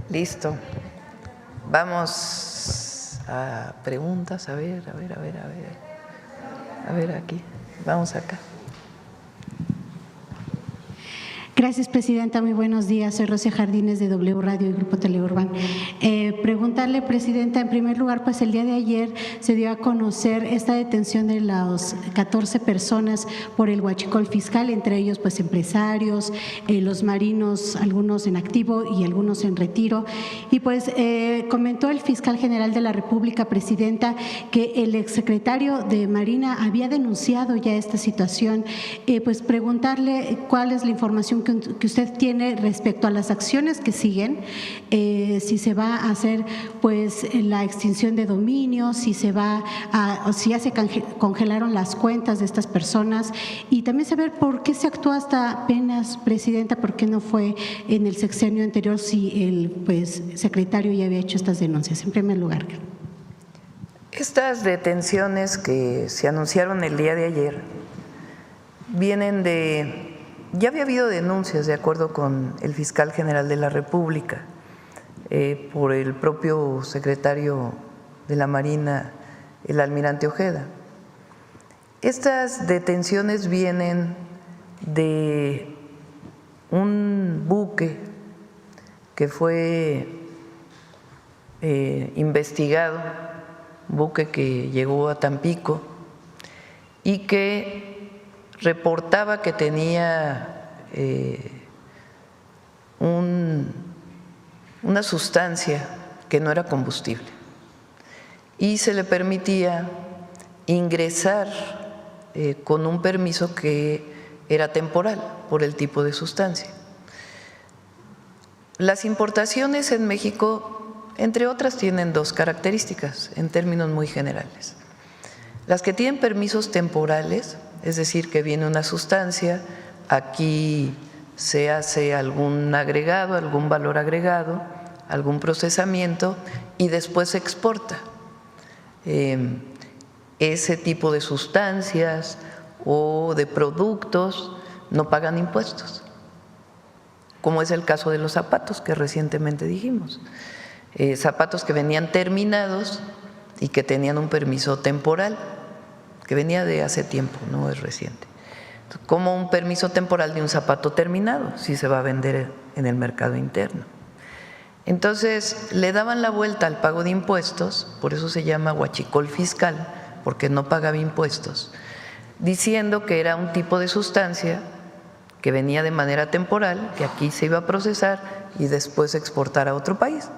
Listo. Vamos a preguntas. A ver aquí. Vamos acá. Gracias, Presidenta. Muy buenos días. Soy Rosia Jardines de W Radio y Grupo Teleurban. Preguntarle, Presidenta, en primer lugar, pues el día de ayer se dio a conocer esta detención de las 14 personas por el huachicol fiscal, entre ellos pues empresarios, los marinos, algunos en activo y algunos en retiro. Y pues comentó el fiscal general de la República, Presidenta, que el exsecretario de Marina había denunciado ya esta situación. Pues preguntarle cuál es la información que usted tiene respecto a las acciones que siguen, si se va a hacer pues la extinción de dominio, si ya se congelaron las cuentas de estas personas, y también saber por qué se actuó hasta apenas, Presidenta, por qué no fue en el sexenio anterior si el pues secretario ya había hecho estas denuncias. En primer lugar, estas detenciones que se anunciaron el día de ayer vienen de… Ya había habido denuncias, de acuerdo con el fiscal general de la República, por el propio secretario de la Marina, el almirante Ojeda. Estas detenciones vienen de un buque que fue investigado, un buque que llegó a Tampico y que reportaba que tenía una sustancia que no era combustible y se le permitía ingresar con un permiso que era temporal por el tipo de sustancia. Las importaciones en México, entre otras, tienen dos características en términos muy generales. Las que tienen permisos temporales, es decir, que viene una sustancia, aquí se hace algún agregado, algún valor agregado, algún procesamiento y después se exporta. Ese tipo de sustancias o de productos no pagan impuestos, como es el caso de los zapatos que recientemente dijimos. Zapatos que venían terminados y que tenían un permiso temporal, que venía de hace tiempo, no es reciente. Como un permiso temporal de un zapato terminado, si se va a vender en el mercado interno. Entonces, le daban la vuelta al pago de impuestos, por eso se llama huachicol fiscal, porque no pagaba impuestos, diciendo que era un tipo de sustancia que venía de manera temporal, que aquí se iba a procesar y después exportar a otro país,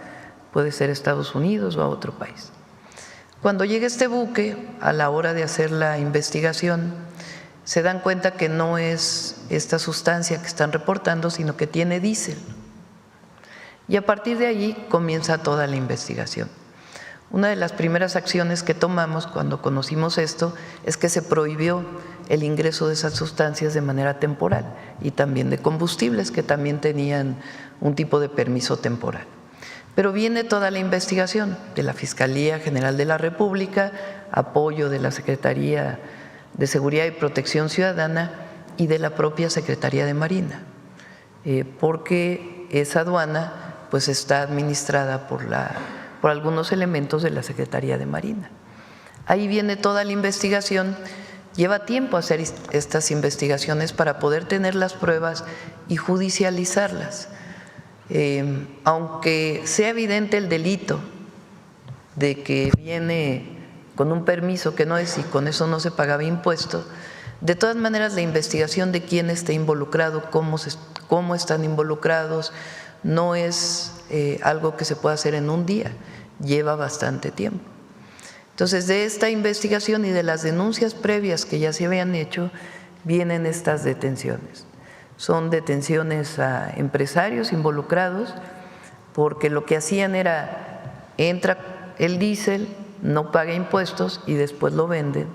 puede ser Estados Unidos o a otro país. Cuando llega este buque, a la hora de hacer la investigación, se dan cuenta que no es esta sustancia que están reportando, sino que tiene diésel. Y a partir de allí comienza toda la investigación. Una de las primeras acciones que tomamos cuando conocimos esto es que se prohibió el ingreso de esas sustancias de manera temporal y también de combustibles que también tenían un tipo de permiso temporal. Pero viene toda la investigación de la Fiscalía General de la República, apoyo de la Secretaría de Seguridad y Protección Ciudadana y de la propia Secretaría de Marina, porque esa aduana pues está administrada por algunos elementos de la Secretaría de Marina. Ahí viene toda la investigación. Lleva tiempo hacer estas investigaciones para poder tener las pruebas y judicializarlas. Aunque sea evidente el delito de que viene con un permiso que no es y con eso no se pagaba impuestos, de todas maneras la investigación de quién está involucrado, cómo están involucrados, no es algo que se pueda hacer en un día, lleva bastante tiempo. Entonces, de esta investigación y de las denuncias previas que ya se habían hecho, vienen estas detenciones. Son detenciones a empresarios involucrados porque lo que hacían era, entra el diésel, no paga impuestos y después lo venden.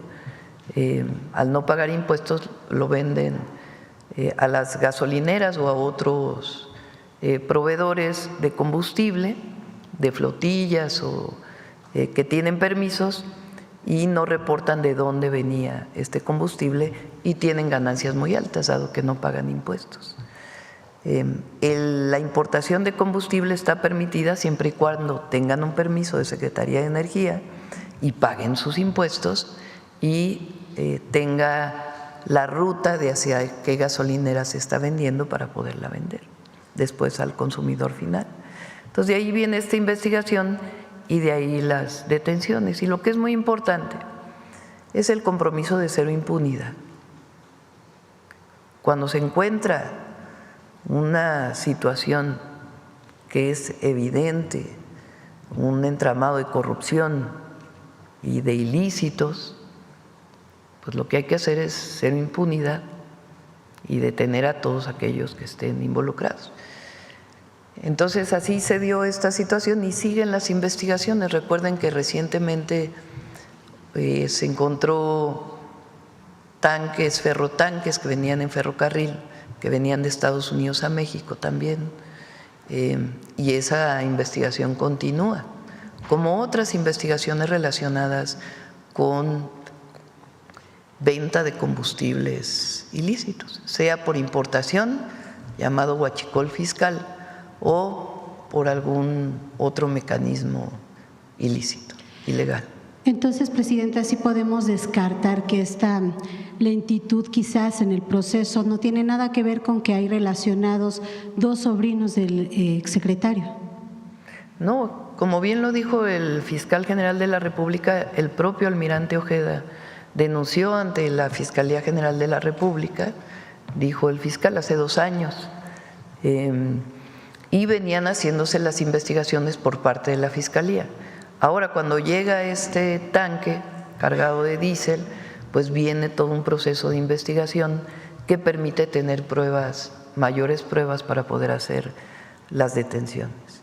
Al no pagar impuestos lo venden a las gasolineras o a otros proveedores de combustible, de flotillas o que tienen permisos y no reportan de dónde venía este combustible y tienen ganancias muy altas, dado que no pagan impuestos. La importación de combustible está permitida siempre y cuando tengan un permiso de Secretaría de Energía y paguen sus impuestos y tenga la ruta de hacia qué gasolinera se está vendiendo para poderla vender después al consumidor final. Entonces de ahí viene esta investigación y de ahí las detenciones. Y lo que es muy importante es el compromiso de cero impunidad. Cuando se encuentra una situación que es evidente, un entramado de corrupción y de ilícitos, pues lo que hay que hacer es cero impunidad y detener a todos aquellos que estén involucrados. Entonces así se dio esta situación y siguen las investigaciones. Recuerden que recientemente se encontró tanques, ferrotanques que venían en ferrocarril, que venían de Estados Unidos a México también, y esa investigación continúa, como otras investigaciones relacionadas con venta de combustibles ilícitos, sea por importación, llamado huachicol fiscal, o por algún otro mecanismo ilícito, ilegal. Entonces, Presidenta, sí podemos descartar que esta lentitud quizás en el proceso no tiene nada que ver con que hay relacionados dos sobrinos del exsecretario. No, como bien lo dijo el fiscal general de la República, el propio almirante Ojeda denunció ante la Fiscalía General de la República, dijo el fiscal hace 2 años, y venían haciéndose las investigaciones por parte de la Fiscalía. Ahora, cuando llega este tanque cargado de diésel, pues viene todo un proceso de investigación que permite tener pruebas, mayores pruebas para poder hacer las detenciones.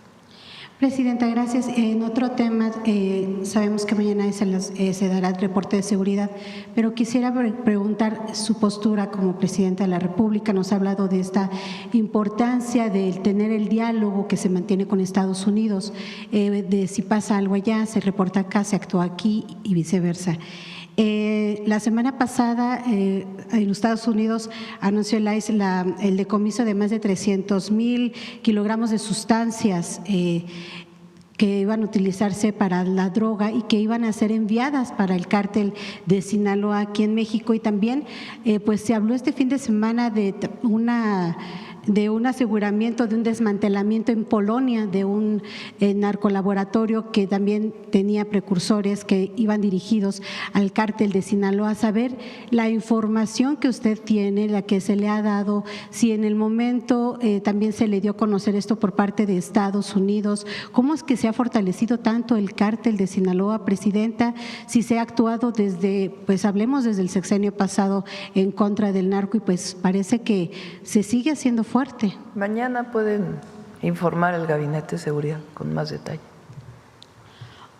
Presidenta, gracias. En otro tema, sabemos que mañana se dará el reporte de seguridad, pero quisiera preguntar su postura como Presidenta de la República. Nos ha hablado de esta importancia de tener el diálogo que se mantiene con Estados Unidos, de si pasa algo allá, se reporta acá, se actúa aquí y viceversa. La semana pasada en los Estados Unidos anunció el ICE el decomiso de más de 300,000 kilogramos de sustancias que iban a utilizarse para la droga y que iban a ser enviadas para el cártel de Sinaloa aquí en México. Y también pues se habló este fin de semana de un aseguramiento, de un desmantelamiento en Polonia de un narcolaboratorio que también tenía precursores que iban dirigidos al cártel de Sinaloa. Saber la información que usted tiene, la que se le ha dado, si en el momento también se le dio a conocer esto por parte de Estados Unidos, cómo es que se ha fortalecido tanto el cártel de Sinaloa, Presidenta, si se ha actuado desde, pues hablemos desde el sexenio pasado en contra del narco y pues parece que se sigue haciendo fuerte. Mañana pueden informar al Gabinete de Seguridad con más detalle.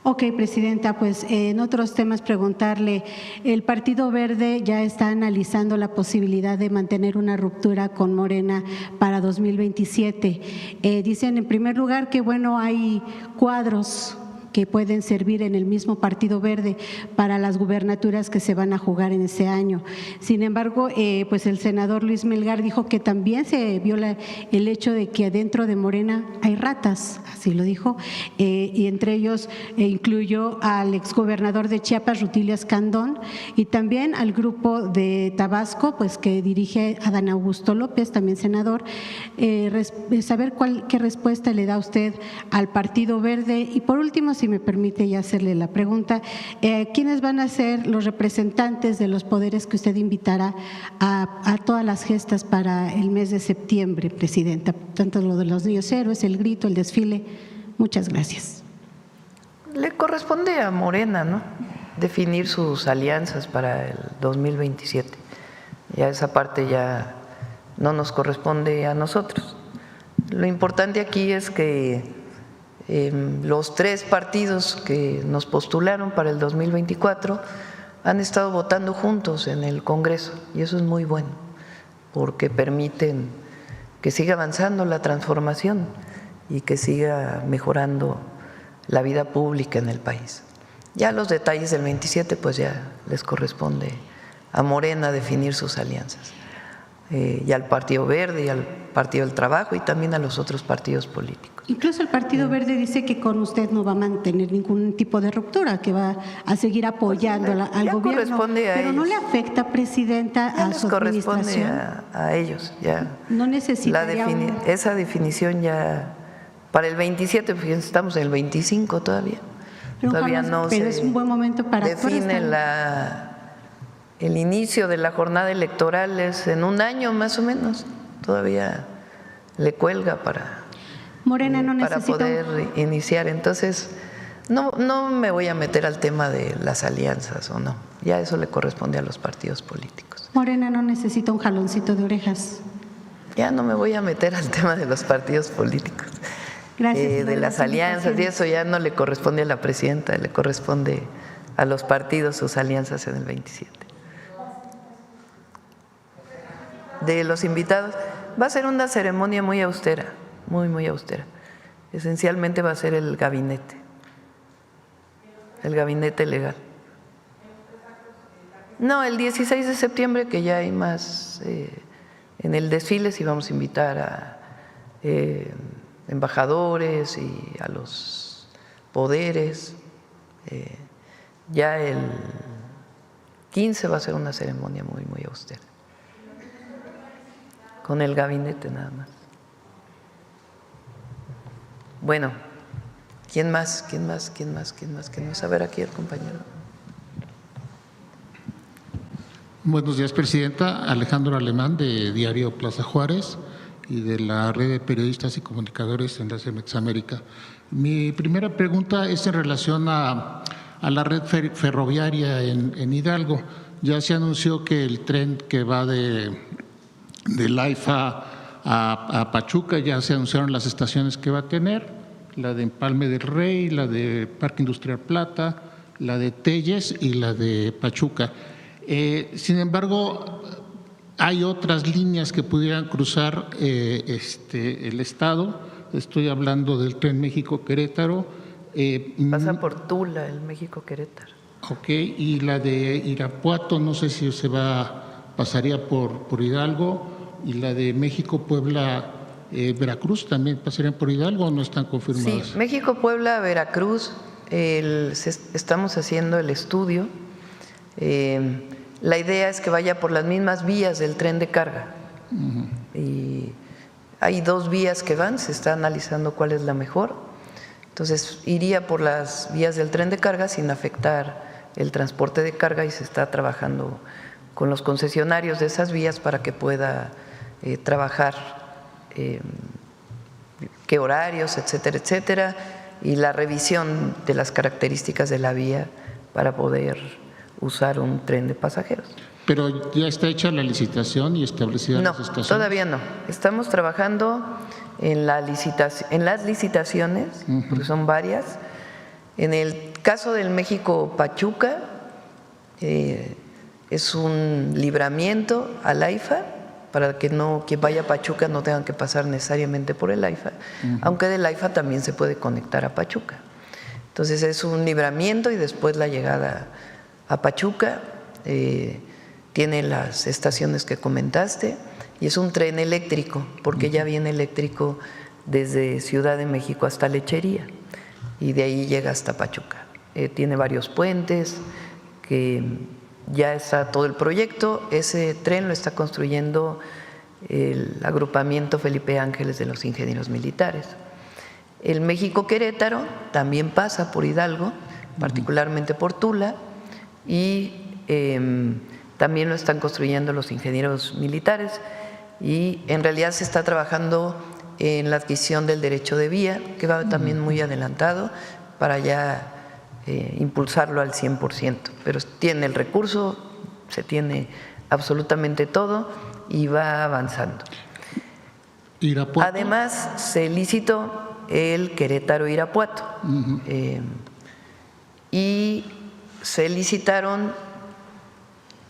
Ok, Presidenta, pues en otros temas preguntarle, el Partido Verde ya está analizando la posibilidad de mantener una ruptura con Morena para 2027. Dicen en primer lugar que bueno, hay cuadros que pueden servir en el mismo Partido Verde para las gubernaturas que se van a jugar en ese año. Sin embargo, pues el senador Luis Melgar dijo que también se viola el hecho de que adentro de Morena hay ratas, así lo dijo, y entre ellos incluyó al exgobernador de Chiapas, Rutilio Escandón, y también al grupo de Tabasco, pues que dirige Adán Augusto López, también senador. Saber qué respuesta le da usted al Partido Verde. Y por último, si me permite ya hacerle la pregunta, ¿quiénes van a ser los representantes de los poderes que usted invitará a todas las gestas para el mes de septiembre, Presidenta? Tanto lo de los niños héroes, el grito, el desfile. Muchas gracias. Le corresponde a Morena, ¿no?, definir sus alianzas para el 2027. Ya esa parte ya no nos corresponde a nosotros. Lo importante aquí es que los 3 partidos que nos postularon para el 2024 han estado votando juntos en el Congreso y eso es muy bueno porque permiten que siga avanzando la transformación y que siga mejorando la vida pública en el país. Ya los detalles del 27 pues ya les corresponde a Morena definir sus alianzas. y al Partido Verde y al Partido del Trabajo y también a los otros partidos políticos. Incluso el Partido Verde dice que con usted no va a mantener ningún tipo de ruptura, que va a seguir apoyando al gobierno. Corresponde a pero ellos. ¿No le afecta, presidenta, Ya a les su corresponde administración? a ellos. Ya. No necesitaría esa definición ya para el 27, fíjense, estamos en el 25 todavía. Todavía no pero se es un buen momento para define el inicio de la jornada electoral, es en un año más o menos. Todavía le cuelga para poder iniciar. Entonces, no me voy a meter al tema de las alianzas o no. Ya eso le corresponde a los partidos políticos. Morena no necesita un jaloncito de orejas. Ya no me voy a meter al tema de los partidos políticos. Gracias. De las alianzas, y eso ya no le corresponde a la presidenta, le corresponde a los partidos sus alianzas en el 27. De los invitados, va a ser una ceremonia muy austera, muy austera. Esencialmente va a ser el gabinete legal. No, el 16 de septiembre, que ya hay más en el desfile, sí vamos a invitar a embajadores y a los poderes. Ya el 15 va a ser una ceremonia muy austera, con el gabinete nada más. Bueno, ¿quién más? A ver, aquí el compañero. Buenos días, presidenta. Alejandro Alemán, de Diario Plaza Juárez y de la Red de Periodistas y Comunicadores Enlace Mexamérica. Mi primera pregunta es en relación a la red ferroviaria en Hidalgo. Ya se anunció que el tren que va de AIFA a Pachuca, ya se anunciaron las estaciones que va a tener, la de Empalme del Rey, la de Parque Industrial Plata, la de Telles y la de Pachuca. Sin embargo, hay otras líneas que pudieran cruzar el estado. Estoy hablando del tren México-Querétaro. Pasa por Tula, el México-Querétaro. Ok, y la de Irapuato, no sé si pasaría por Hidalgo, y la de México-Puebla, Veracruz, ¿también pasarían por Hidalgo o no están confirmadas? Sí, México-Puebla, Veracruz, estamos haciendo el estudio. La idea es que vaya por las mismas vías del tren de carga. Y hay dos vías que van, se está analizando cuál es la mejor. Entonces iría por las vías del tren de carga sin afectar el transporte de carga, y se está trabajando con los concesionarios de esas vías para que pueda trabajar qué horarios, etcétera, y la revisión de las características de la vía para poder usar un tren de pasajeros. ¿Pero ya está hecha la licitación y establecida las estaciones? No, todavía no. Estamos trabajando en las licitaciones, porque son varias. En el caso del México-Pachuca, es un libramiento al AIFA, para que quien vaya a Pachuca no tengan que pasar necesariamente por el AIFA, aunque del AIFA también se puede conectar a Pachuca. Entonces es un libramiento y después la llegada a Pachuca. Tiene las estaciones que comentaste y es un tren eléctrico, porque ya viene eléctrico desde Ciudad de México hasta Lechería y de ahí llega hasta Pachuca. Tiene varios puentes, que ya está todo el proyecto. Ese tren lo está construyendo el agrupamiento Felipe Ángeles de los Ingenieros Militares. El México-Querétaro también pasa por Hidalgo, particularmente por Tula, y también lo están construyendo los ingenieros militares, y en realidad se está trabajando en la adquisición del derecho de vía, que va también muy adelantado, para ya impulsarlo al 100%, pero tiene el recurso, se tiene absolutamente todo y va avanzando. ¿Irapuato? Además, se licitó el Querétaro-Irapuato y se licitaron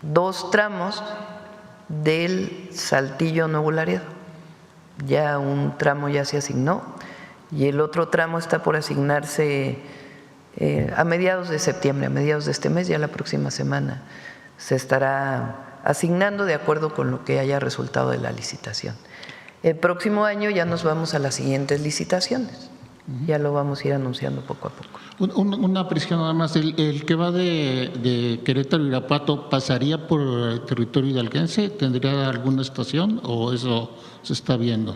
2 tramos del Saltillo Nuevo Laredo. Ya un tramo ya se asignó y el otro tramo está por asignarse a mediados de septiembre, a mediados de este mes. Ya la próxima semana se estará asignando de acuerdo con lo que haya resultado de la licitación. El próximo año ya nos vamos a las siguientes licitaciones. Ya lo vamos a ir anunciando poco a poco. Una precisión nada más, el que va de Querétaro a Irapuato, ¿pasaría por el territorio hidalguense? ¿Tendría alguna estación o eso se está viendo?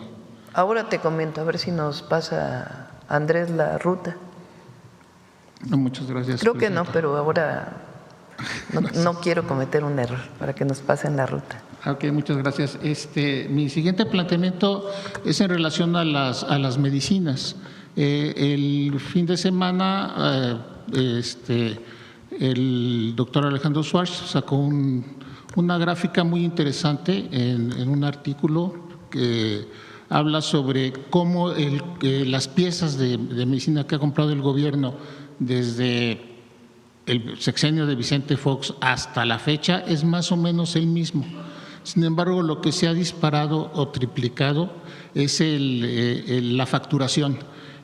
Ahora te comento, a ver si nos pasa Andrés la ruta. No, muchas gracias. Creo que no, pero ahora no quiero cometer un error para que nos pasen la ruta. Ok, muchas gracias. Mi siguiente planteamiento es en relación a las medicinas. El fin de semana, el doctor Alejandro Schwartz sacó una gráfica muy interesante en un artículo que habla sobre cómo las piezas de medicina que ha comprado el gobierno desde el sexenio de Vicente Fox hasta la fecha es más o menos el mismo. Sin embargo, lo que se ha disparado o triplicado es la facturación.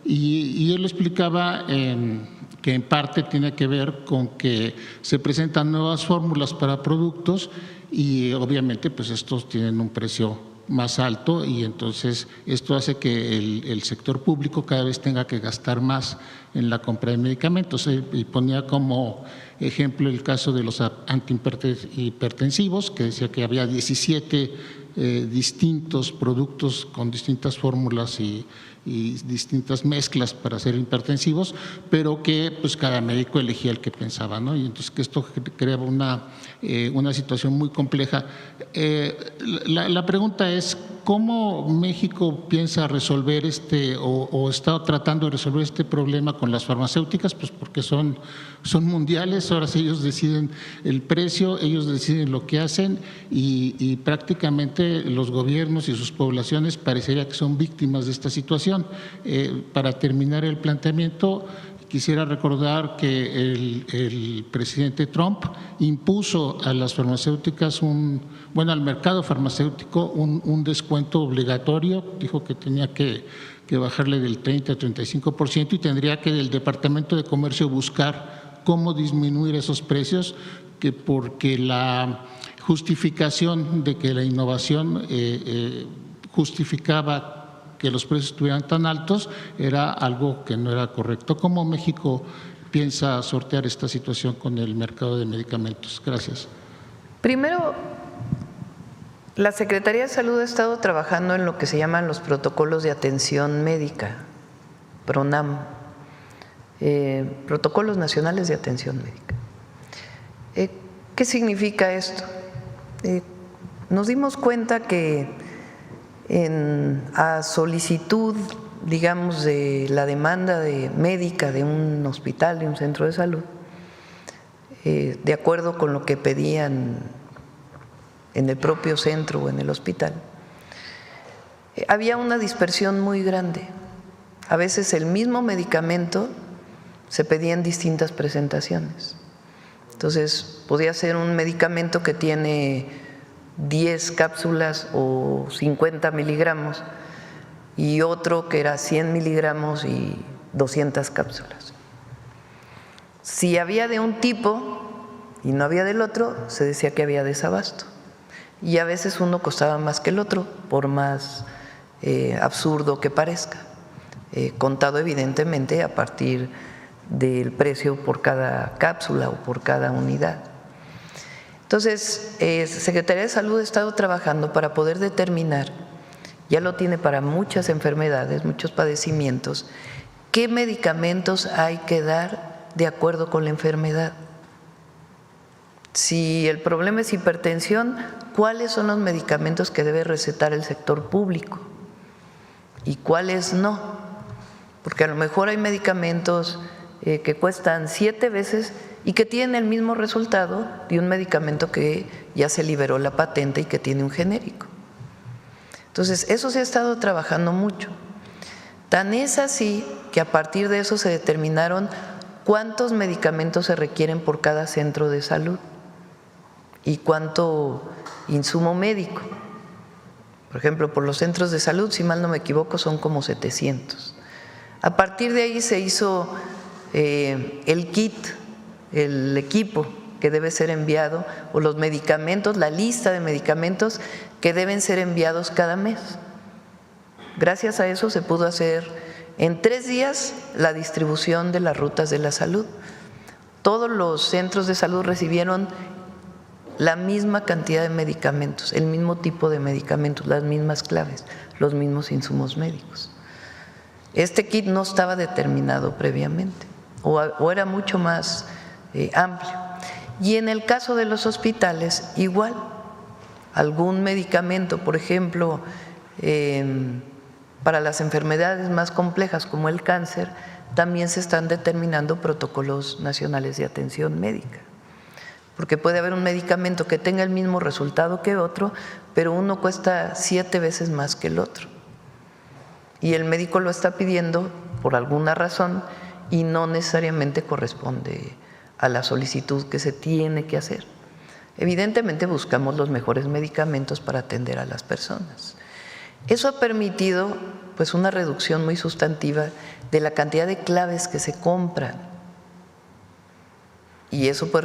Y él explicaba que en parte tiene que ver con que se presentan nuevas fórmulas para productos y obviamente pues estos tienen un precio más alto y entonces esto hace que el sector público cada vez tenga que gastar más en la compra de medicamentos. Y ponía como ejemplo el caso de los antihipertensivos, que decía que había 17 distintos productos con distintas fórmulas y distintas mezclas para ser hipertensivos, pero que pues cada médico elegía el que pensaba, ¿no? Y entonces que esto creaba una situación muy compleja. La pregunta es, ¿cómo México piensa resolver o está tratando de resolver este problema con las farmacéuticas? Pues porque son mundiales, ahora sí ellos deciden el precio, ellos deciden lo que hacen y prácticamente los gobiernos y sus poblaciones parecería que son víctimas de esta situación. Para terminar el planteamiento, quisiera recordar que el presidente Trump impuso a las farmacéuticas al mercado farmacéutico un descuento obligatorio, dijo que tenía que bajarle del 30 al 35% y tendría que el Departamento de Comercio buscar cómo disminuir esos precios, porque la justificación de que la innovación justificaba que los precios estuvieran tan altos era algo que no era correcto. ¿Cómo México piensa sortear esta situación con el mercado de medicamentos? Gracias. Primero, la Secretaría de Salud ha estado trabajando en lo que se llaman los protocolos de atención médica, PRONAM, protocolos nacionales de atención médica. ¿Qué significa esto? Nos dimos cuenta que a solicitud, digamos, de la demanda médica de un hospital, de un centro de salud, de acuerdo con lo que pedían en el propio centro o en el hospital, había una dispersión muy grande. A veces el mismo medicamento se pedía en distintas presentaciones. Entonces, podía ser un medicamento que tiene 10 cápsulas o 50 miligramos y otro que era 100 miligramos y 200 cápsulas. Si había de un tipo y no había del otro, se decía que había desabasto. Y a veces uno costaba más que el otro, por más absurdo que parezca, contado evidentemente a partir del precio por cada cápsula o por cada unidad. Entonces, Secretaría de Salud ha estado trabajando para poder determinar, ya lo tiene para muchas enfermedades, muchos padecimientos, qué medicamentos hay que dar de acuerdo con la enfermedad. Si el problema es hipertensión, ¿cuáles son los medicamentos que debe recetar el sector público y cuáles no? Porque a lo mejor hay medicamentos que cuestan 7 veces y que tienen el mismo resultado de un medicamento que ya se liberó la patente y que tiene un genérico. Entonces, eso se ha estado trabajando mucho. Tan es así que a partir de eso se determinaron cuántos medicamentos se requieren por cada centro de salud y cuánto insumo médico. Por ejemplo, por los centros de salud, si mal no me equivoco, son como 700. A partir de ahí se hizo el kit, el equipo que debe ser enviado, o los medicamentos, la lista de medicamentos que deben ser enviados cada mes. Gracias a eso se pudo hacer en 3 días la distribución de las rutas de la salud. Todos los centros de salud recibieron la misma cantidad de medicamentos, el mismo tipo de medicamentos, las mismas claves, los mismos insumos médicos. Este kit no estaba determinado previamente o era mucho más amplio. Y en el caso de los hospitales, igual, algún medicamento, por ejemplo, para las enfermedades más complejas como el cáncer, también se están determinando protocolos nacionales de atención médica. Porque puede haber un medicamento que tenga el mismo resultado que otro, pero uno cuesta 7 veces más que el otro. Y el médico lo está pidiendo por alguna razón y no necesariamente corresponde a la solicitud que se tiene que hacer. Evidentemente buscamos los mejores medicamentos para atender a las personas. Eso ha permitido pues una reducción muy sustantiva de la cantidad de claves que se compran. Y eso pues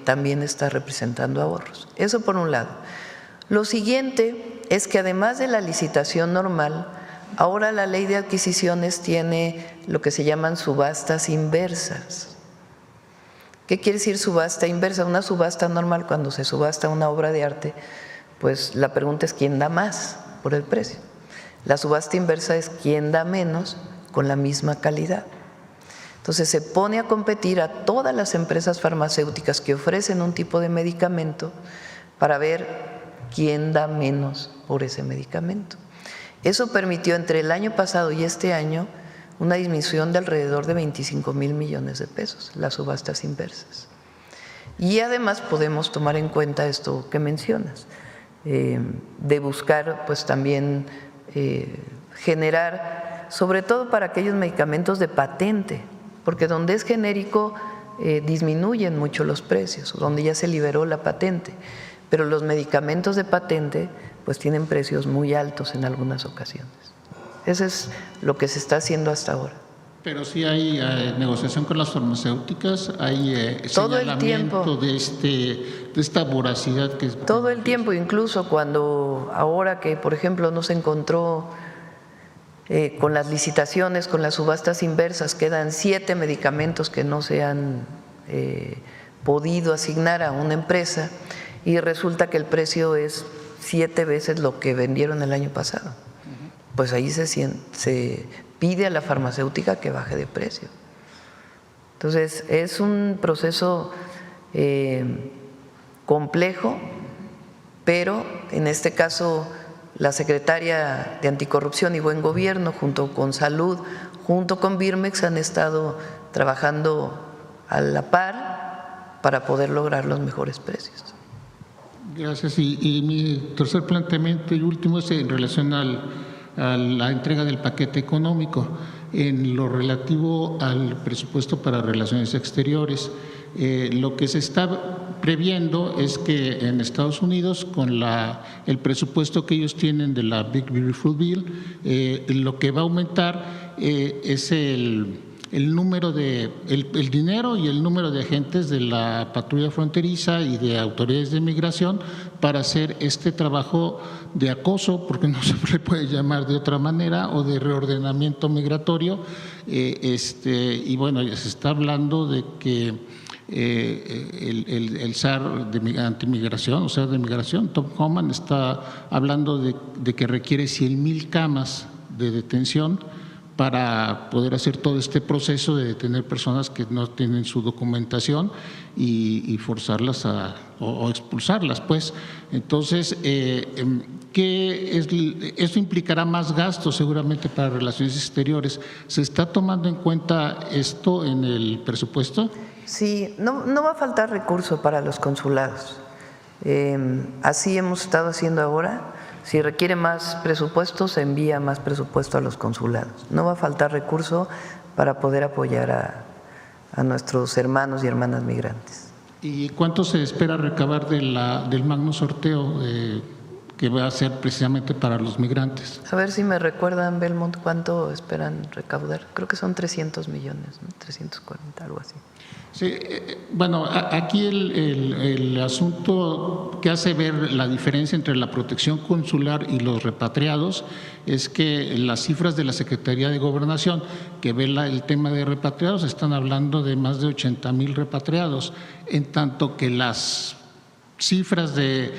también está representando ahorros. Eso por un lado. Lo siguiente es que además de la licitación normal, ahora la ley de adquisiciones tiene lo que se llaman subastas inversas. ¿Qué quiere decir subasta inversa? Una subasta normal, cuando se subasta una obra de arte, pues la pregunta es quién da más por el precio. La subasta inversa es quién da menos con la misma calidad. Entonces se pone a competir a todas las empresas farmacéuticas que ofrecen un tipo de medicamento para ver quién da menos por ese medicamento. Eso permitió entre el año pasado y este año una disminución de alrededor de 25,000 millones de pesos, las subastas inversas. Y además podemos tomar en cuenta esto que mencionas, de buscar pues también generar, sobre todo para aquellos medicamentos de patente, porque donde es genérico disminuyen mucho los precios, donde ya se liberó la patente, pero los medicamentos de patente pues tienen precios muy altos en algunas ocasiones. Eso es lo que se está haciendo hasta ahora. Pero sí hay negociación con las farmacéuticas, hay todo el tiempo de esta voracidad que es… Todo el tiempo, incluso cuando ahora que por ejemplo no se encontró con las licitaciones, con las subastas inversas, quedan 7 medicamentos que no se han podido asignar a una empresa y resulta que el precio es 7 veces lo que vendieron el año pasado. Pues ahí se pide a la farmacéutica que baje de precio. Entonces es un proceso complejo, pero en este caso la Secretaria de Anticorrupción y Buen Gobierno, junto con Salud, junto con Birmex, han estado trabajando a la par para poder lograr los mejores precios. Gracias. Y mi tercer planteamiento y último es en relación a la entrega del paquete económico. En lo relativo al presupuesto para relaciones exteriores, lo que se está previendo es que en Estados Unidos, con el presupuesto que ellos tienen de la Big Beautiful Bill, lo que va a aumentar es el número el dinero y el número de agentes de la patrulla fronteriza y de autoridades de migración para hacer este trabajo de acoso, porque no se le puede llamar de otra manera, o de reordenamiento migratorio. Y bueno, se está hablando de que el SAR de antimigración, o sea, de migración, Tom Homan, está hablando de que requiere 100,000 camas de detención para poder hacer todo este proceso de detener personas que no tienen su documentación y forzarlas o expulsarlas, pues. Entonces, eso implicará más gastos seguramente para relaciones exteriores. ¿Se está tomando en cuenta esto en el presupuesto? Sí, no va a faltar recurso para los consulados. Así hemos estado haciendo ahora. Si requiere más presupuesto, se envía más presupuesto a los consulados. No va a faltar recurso para poder apoyar a nuestros hermanos y hermanas migrantes. ¿Y cuánto se espera recabar del magno sorteo que va a ser precisamente para los migrantes. A ver si me recuerdan, Belmont, cuánto esperan recaudar. Creo que son 300 millones, ¿no? 340, algo así. Sí, bueno, aquí el asunto que hace ver la diferencia entre la protección consular y los repatriados es que las cifras de la Secretaría de Gobernación, que ve el tema de repatriados, están hablando de más de 80,000 repatriados, en tanto que las cifras de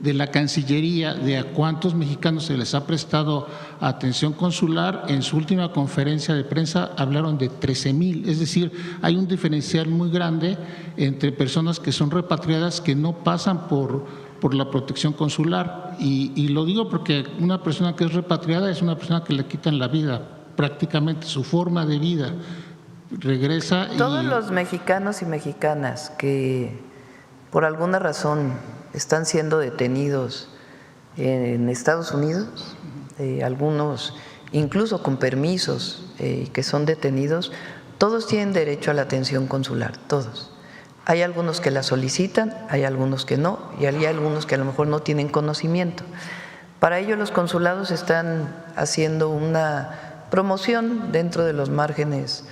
la Cancillería de a cuántos mexicanos se les ha prestado atención consular, en su última conferencia de prensa hablaron de 13,000, es decir, hay un diferencial muy grande entre personas que son repatriadas que no pasan por la protección consular, y lo digo porque una persona que es repatriada es una persona que le quitan la vida, prácticamente su forma de vida, regresa. Todos los mexicanos y mexicanas que por alguna razón están siendo detenidos en Estados Unidos, algunos incluso con permisos que son detenidos, todos tienen derecho a la atención consular, todos. Hay algunos que la solicitan, hay algunos que no, y hay algunos que a lo mejor no tienen conocimiento. Para ello los consulados están haciendo una promoción dentro de los márgenes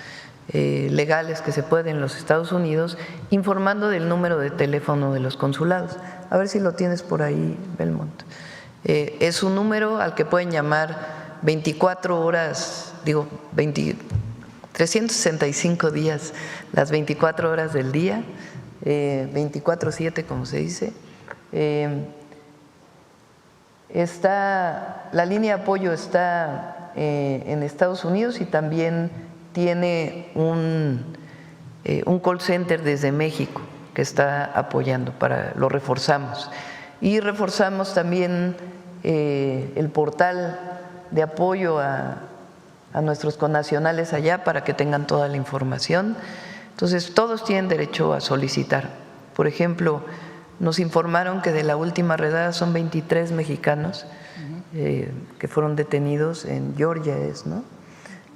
legales que se pueden en los Estados Unidos, informando del número de teléfono de los consulados. A ver si lo tienes por ahí, Belmont. Es un número al que pueden llamar 24 horas, 365 días, las 24 horas del día, 24/7 como se dice. La línea de apoyo está en Estados Unidos y también tiene un call center desde México que está apoyando, lo reforzamos. Y reforzamos también el portal de apoyo a nuestros connacionales allá para que tengan toda la información. Entonces, todos tienen derecho a solicitar. Por ejemplo, nos informaron que de la última redada son 23 mexicanos que fueron detenidos en Georgia, ¿no?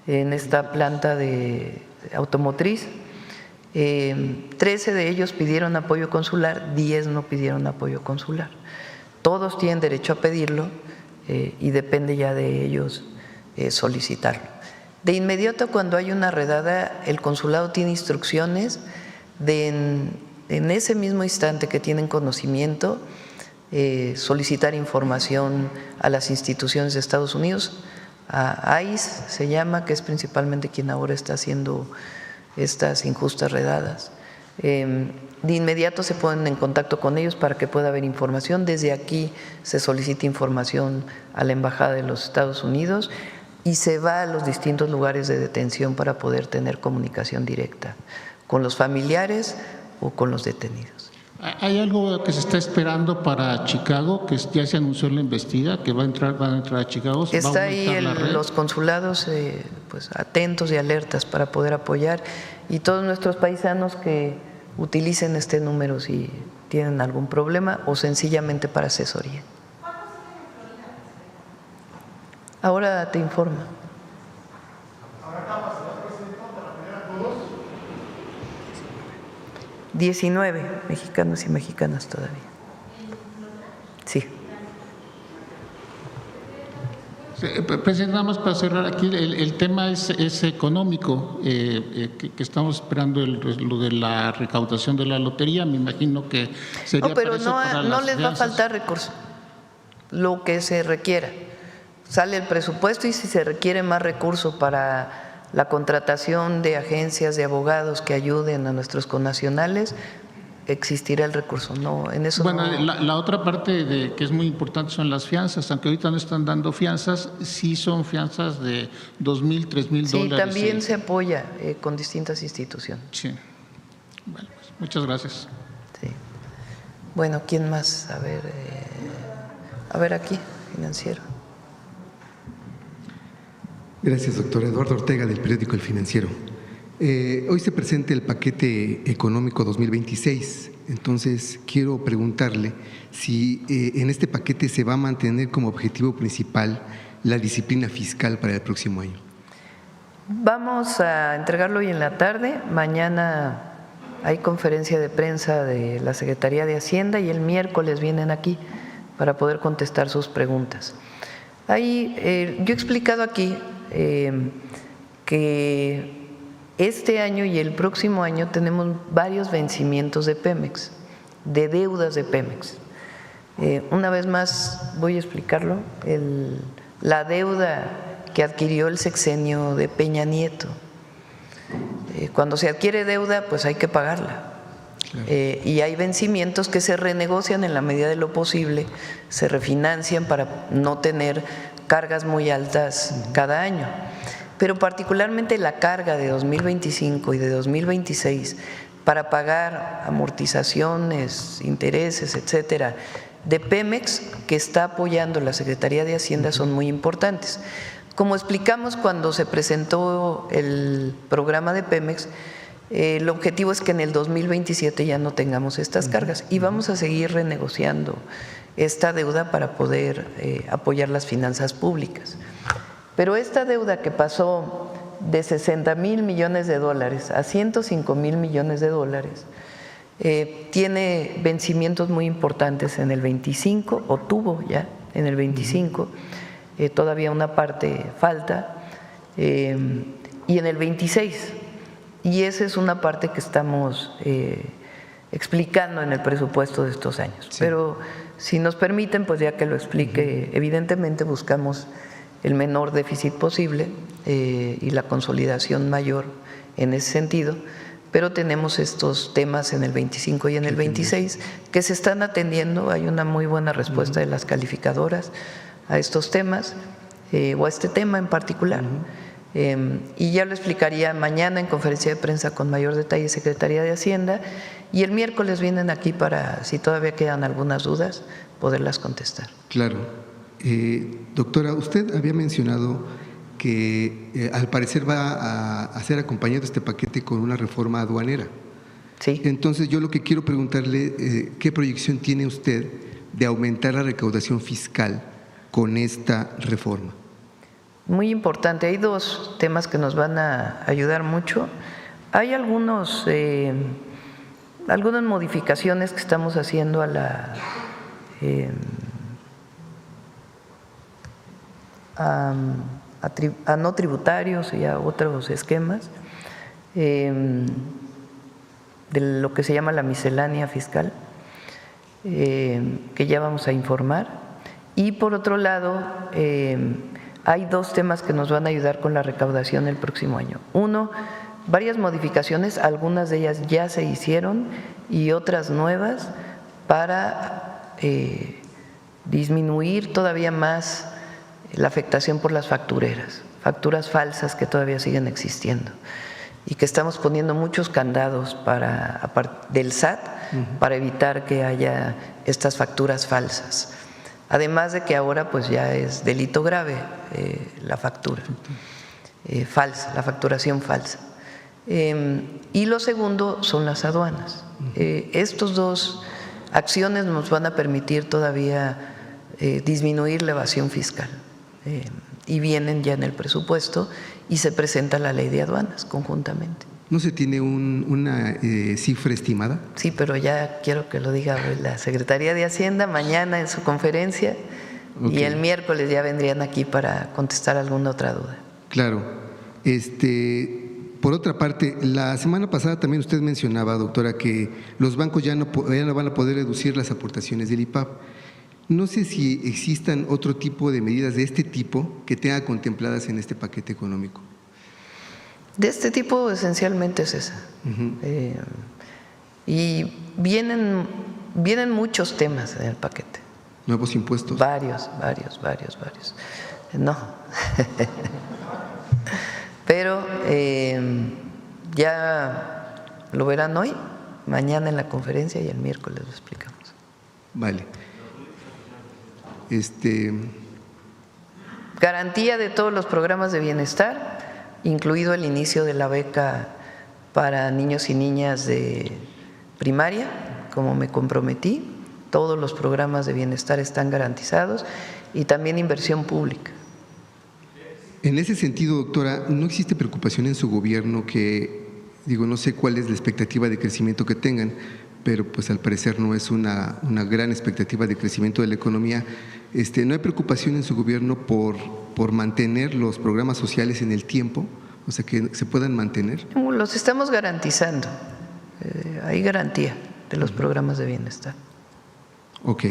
En esta planta de automotriz. 13 de ellos pidieron apoyo consular, 10 no pidieron apoyo consular. Todos tienen derecho a pedirlo y depende ya de ellos solicitarlo. De inmediato, cuando hay una redada, el consulado tiene instrucciones de en ese mismo instante que tienen conocimiento, solicitar información a las instituciones de Estados Unidos, a ICE se llama, que es principalmente quien ahora está haciendo estas injustas redadas. De inmediato se ponen en contacto con ellos para que pueda haber información. Desde aquí se solicita información a la Embajada de los Estados Unidos y se va a los distintos lugares de detención para poder tener comunicación directa con los familiares o con los detenidos. ¿Hay algo que se está esperando para Chicago, que ya se anunció en la investida, que van a entrar a Chicago? Está ahí los consulados pues atentos y alertas para poder apoyar, y todos nuestros paisanos que utilicen este número si tienen algún problema o sencillamente para asesoría. Ahora te informo. 19 mexicanos y mexicanas todavía. Sí. Presidente, nada más para cerrar aquí, el tema es económico, que estamos esperando lo de la recaudación de la lotería. Me imagino que sería no, pero para eso, para no las les va a faltar recursos, lo que se requiera. Sale el presupuesto y si se requiere más recursos para la contratación de agencias de abogados que ayuden a nuestros connacionales, existirá el recurso. No, en eso bueno, no. La otra parte que es muy importante son las fianzas, aunque ahorita no están dando fianzas, sí son fianzas de $2,000, $3,000. Sí, también se apoya con distintas instituciones. Sí. Bueno, pues, muchas gracias. Sí. Bueno, ¿quién más? A ver aquí, financiero. Gracias, doctor. Eduardo Ortega, del periódico El Financiero. Hoy se presenta el paquete económico 2026, entonces quiero preguntarle si en este paquete se va a mantener como objetivo principal la disciplina fiscal para el próximo año. Vamos a entregarlo hoy en la tarde. Mañana hay conferencia de prensa de la Secretaría de Hacienda y el miércoles vienen aquí para poder contestar sus preguntas. Ahí, yo he explicado aquí que este año y el próximo año tenemos varios vencimientos de Pemex, de deudas de Pemex. Una vez más voy a explicarlo, la deuda que adquirió el sexenio de Peña Nieto. Cuando se adquiere deuda, pues hay que pagarla. Claro. Y hay vencimientos que se renegocian en la medida de lo posible, se refinancian para no tener cargas muy altas cada año. Pero particularmente la carga de 2025 y de 2026 para pagar amortizaciones, intereses, etcétera, de Pemex, que está apoyando la Secretaría de Hacienda, son muy importantes. Como explicamos cuando se presentó el programa de Pemex, el objetivo es que en el 2027 ya no tengamos estas cargas y vamos a seguir renegociando esta deuda para poder apoyar las finanzas públicas. Pero esta deuda que pasó de 60,000 millones de dólares a 105,000 millones de dólares tiene vencimientos muy importantes en el 25, o tuvo ya en el 25, todavía una parte falta, y en el 26. Y esa es una parte que estamos explicando en el presupuesto de estos años. Sí. Pero si nos permiten, pues ya que lo explique, evidentemente buscamos el menor déficit posible y la consolidación mayor en ese sentido, pero tenemos estos temas en el 25 y en el 26 que se están atendiendo. Hay una muy buena respuesta de las calificadoras a estos temas o a este tema en particular. Y ya lo explicaría mañana en conferencia de prensa con mayor detalle Secretaría de Hacienda, y el miércoles vienen aquí para, si todavía quedan algunas dudas, poderlas contestar. Claro. Doctora, usted había mencionado que al parecer va a ser acompañado este paquete con una reforma aduanera. Sí. Entonces yo lo que quiero preguntarle, ¿qué proyección tiene usted de aumentar la recaudación fiscal con esta reforma? Muy importante, hay dos temas que nos van a ayudar mucho. Hay algunas modificaciones que estamos haciendo a no tributarios y a otros esquemas de lo que se llama la miscelánea fiscal, que ya vamos a informar. Y por otro lado, hay dos temas que nos van a ayudar con la recaudación el próximo año. Uno, varias modificaciones, algunas de ellas ya se hicieron y otras nuevas para disminuir todavía más la afectación por las factureras, facturas falsas que todavía siguen existiendo y que estamos poniendo muchos candados del SAT para evitar que haya estas facturas falsas. Además de que ahora pues ya es delito grave la factura falsa, la facturación falsa. Y lo segundo son las aduanas. Estos dos acciones nos van a permitir todavía disminuir la evasión fiscal y vienen ya en el presupuesto y se presenta la ley de aduanas conjuntamente. ¿No se tiene una cifra estimada? Sí, pero ya quiero que lo diga la Secretaría de Hacienda mañana en su conferencia. Okay. Y el miércoles ya vendrían aquí para contestar alguna otra duda. Claro. Por otra parte, la semana pasada también usted mencionaba, doctora, que los bancos ya no van a poder reducir las aportaciones del IPAB. No sé si existan otro tipo de medidas de este tipo que tenga contempladas en este paquete económico. De este tipo esencialmente es esa. Y vienen muchos temas en el paquete. ¿Nuevos impuestos? Varios. No. Pero ya lo verán hoy, mañana en la conferencia y el miércoles lo explicamos. Vale. Garantía de todos los programas de bienestar, incluido el inicio de la beca para niños y niñas de primaria, como me comprometí. Todos los programas de bienestar están garantizados y también inversión pública. En ese sentido, doctora, ¿no existe preocupación en su gobierno que, no sé cuál es la expectativa de crecimiento que tengan, pero pues al parecer no es una gran expectativa de crecimiento de la economía. ¿No hay preocupación en su gobierno por mantener los programas sociales en el tiempo? O sea, que se puedan mantener. Los estamos garantizando. Hay garantía de los programas de bienestar. Ok.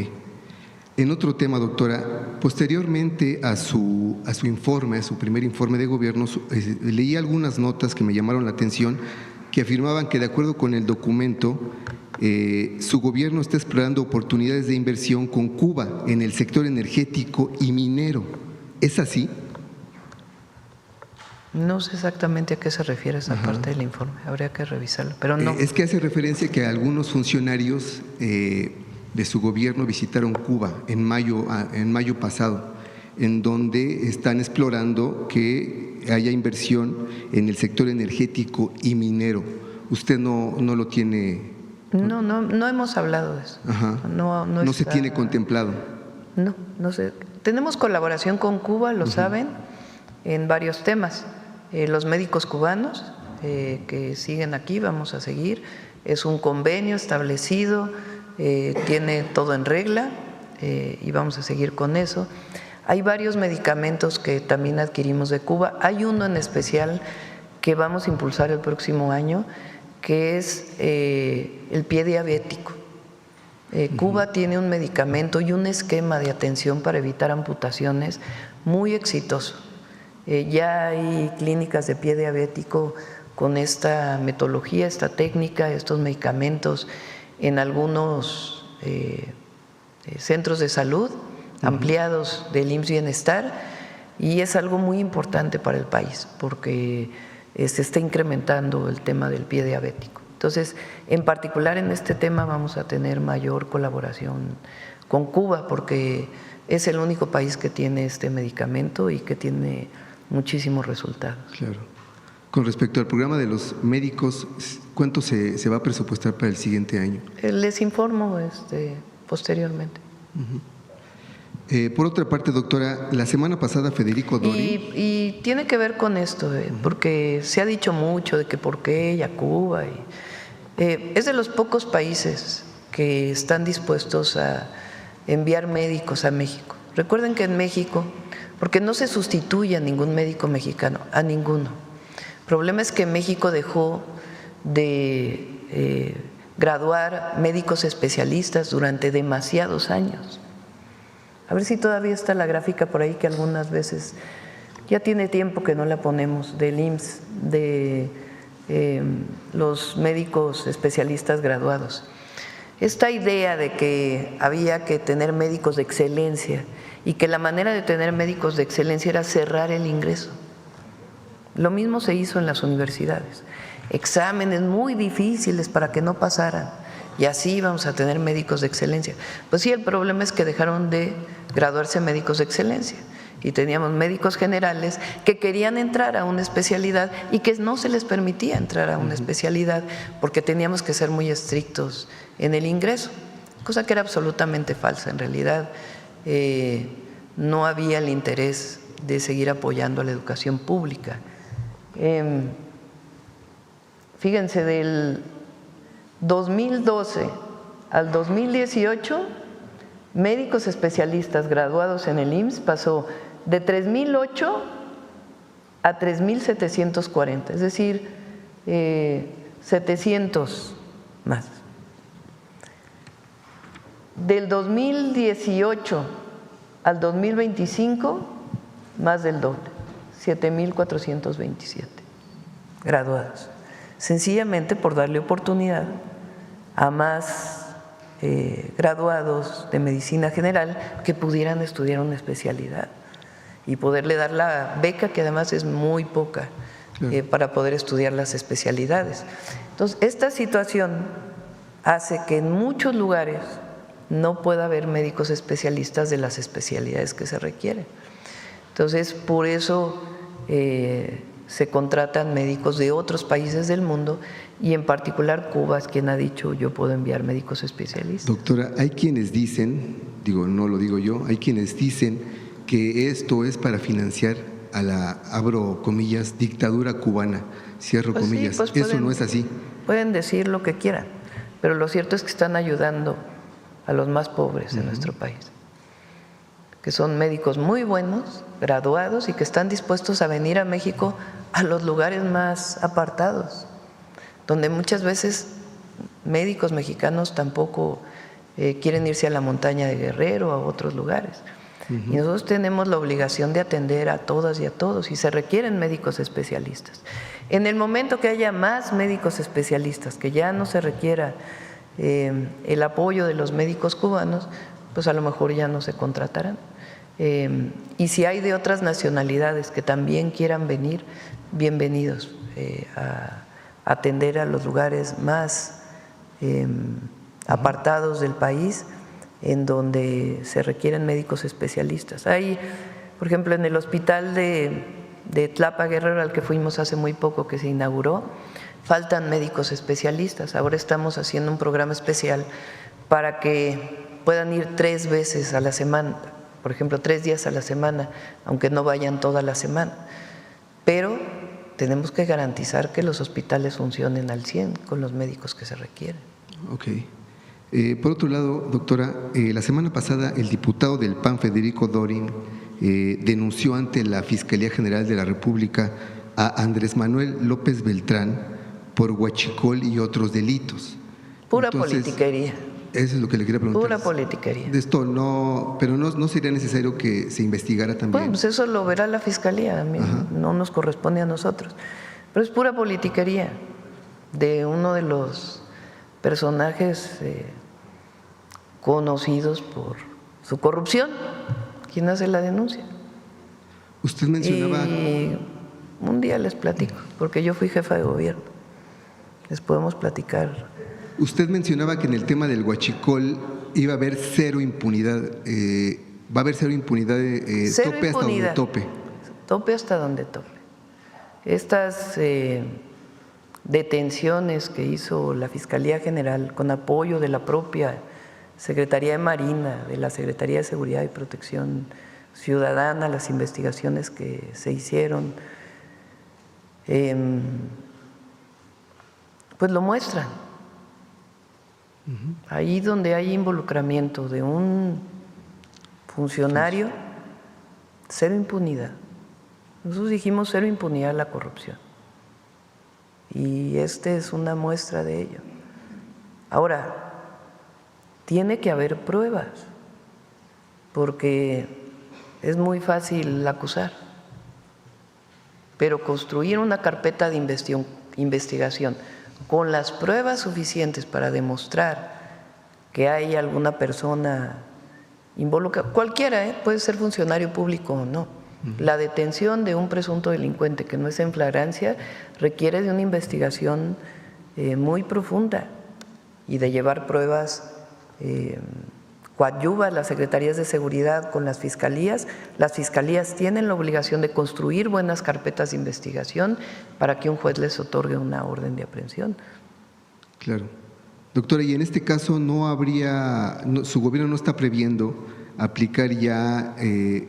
En otro tema, doctora, posteriormente a su informe, a su primer informe de gobierno, leí algunas notas que me llamaron la atención, que afirmaban que de acuerdo con el documento, su gobierno está explorando oportunidades de inversión con Cuba en el sector energético y minero. ¿Es así? No sé exactamente a qué se refiere esa parte del informe, habría que revisarlo, pero no. Es que hace referencia que algunos funcionarios de su gobierno visitaron Cuba en mayo pasado, en donde están explorando que haya inversión en el sector energético y minero. ¿Usted no lo tiene? No hemos hablado de eso. Ajá. No se tiene contemplado. No sé. Tenemos colaboración con Cuba, lo saben, en varios temas. Los médicos cubanos que siguen aquí, vamos a seguir. Es un convenio establecido, tiene todo en regla y vamos a seguir con eso. Hay varios medicamentos que también adquirimos de Cuba. Hay uno en especial que vamos a impulsar el próximo año, que es el pie diabético. Cuba tiene un medicamento y un esquema de atención para evitar amputaciones muy exitoso. Ya hay clínicas de pie diabético con esta metodología, esta técnica, estos medicamentos en algunos centros de salud ampliados del IMSS Bienestar, y es algo muy importante para el país porque se está incrementando el tema del pie diabético. Entonces, en particular en este tema vamos a tener mayor colaboración con Cuba porque es el único país que tiene este medicamento y que tiene muchísimos resultados. Claro. Con respecto al programa de los médicos, ¿cuánto se va a presupuestar para el siguiente año? Les informo posteriormente. Por otra parte, doctora, la semana pasada Federico Dori… Y tiene que ver con esto, porque se ha dicho mucho de que por qué ella Cuba. Es de los pocos países que están dispuestos a enviar médicos a México. Recuerden que en México, porque no se sustituye a ningún médico mexicano, a ninguno. El problema es que México dejó de graduar médicos especialistas durante demasiados años. A ver si todavía está la gráfica por ahí, que algunas veces ya tiene tiempo que no la ponemos, del IMSS, de los médicos especialistas graduados. Esta idea de que había que tener médicos de excelencia y que la manera de tener médicos de excelencia era cerrar el ingreso. Lo mismo se hizo en las universidades. Exámenes muy difíciles para que no pasaran. Y así vamos a tener médicos de excelencia. Pues sí, el problema es que dejaron de graduarse médicos de excelencia y teníamos médicos generales que querían entrar a una especialidad y que no se les permitía entrar a una especialidad porque teníamos que ser muy estrictos en el ingreso, cosa que era absolutamente falsa. En realidad no había el interés de seguir apoyando a la educación pública. Fíjense, del 2012 al 2018, médicos especialistas graduados en el IMSS pasó de 3,008 a 3,740, es decir, 700 más. Del 2018 al 2025, más del doble, 7,427 graduados. Sencillamente por darle oportunidad a más graduados de medicina general que pudieran estudiar una especialidad y poderle dar la beca, que además es muy poca, para poder estudiar las especialidades. Entonces, esta situación hace que en muchos lugares no pueda haber médicos especialistas de las especialidades que se requieren. Entonces, por eso se contratan médicos de otros países del mundo y en particular Cuba es quien ha dicho yo puedo enviar médicos especialistas. Doctora, hay quienes dicen, no lo digo yo, hay quienes dicen que esto es para financiar a la, abro comillas, dictadura cubana, cierro comillas. Sí, pues eso no es así. Pueden decir lo que quieran, pero lo cierto es que están ayudando a los más pobres de nuestro país, que son médicos muy buenos, graduados y que están dispuestos a venir a México a los lugares más apartados, donde muchas veces médicos mexicanos tampoco quieren irse a la montaña de Guerrero o a otros lugares. Y nosotros tenemos la obligación de atender a todas y a todos, y se requieren médicos especialistas. En el momento que haya más médicos especialistas, que ya no se requiera el apoyo de los médicos cubanos, pues a lo mejor ya no se contratarán. Y si hay de otras nacionalidades que también quieran venir, bienvenidos a atender a los lugares más apartados del país, en donde se requieren médicos especialistas. Hay, por ejemplo, en el hospital de Tlapa Guerrero, al que fuimos hace muy poco, que se inauguró, faltan médicos especialistas. Ahora estamos haciendo un programa especial para que puedan ir 3 veces a la semana, por ejemplo, 3 días a la semana, aunque no vayan toda la semana. Pero tenemos que garantizar que los hospitales funcionen al 100 con los médicos que se requieren. Ok. Por otro lado, doctora, la semana pasada el diputado del PAN, Federico Dorin, denunció ante la Fiscalía General de la República a Andrés Manuel López Beltrán por huachicol y otros delitos. Pura politiquería. Eso es lo que le quería preguntar. Pura politiquería. De esto no, pero no sería necesario que se investigara también. Bueno, pues eso lo verá la Fiscalía, a mí no nos corresponde a nosotros. Pero es pura politiquería de uno de los personajes conocidos por su corrupción, quien hace la denuncia. Usted mencionaba… Y un día les platico, porque yo fui jefa de gobierno, les podemos platicar. Usted mencionaba que en el tema del huachicol iba a haber cero impunidad, va a haber cero impunidad, Cero tope hasta impunidad. donde tope. Tope hasta donde tope. Estas detenciones que hizo la Fiscalía General con apoyo de la propia Secretaría de Marina, de la Secretaría de Seguridad y Protección Ciudadana, las investigaciones que se hicieron, pues lo muestran. Ahí donde hay involucramiento de un funcionario, cero impunidad. Nosotros dijimos cero impunidad a la corrupción. Y esta es una muestra de ello. Ahora, tiene que haber pruebas, porque es muy fácil acusar, pero construir una carpeta de investigación con las pruebas suficientes para demostrar que hay alguna persona involucrada, cualquiera, puede ser funcionario público o no. La detención de un presunto delincuente que no es en flagrancia requiere de una investigación muy profunda y de llevar pruebas. Coadyuva las secretarías de seguridad con las fiscalías tienen la obligación de construir buenas carpetas de investigación para que un juez les otorgue una orden de aprehensión. Claro. Doctora, y en este caso su gobierno no está previendo aplicar ya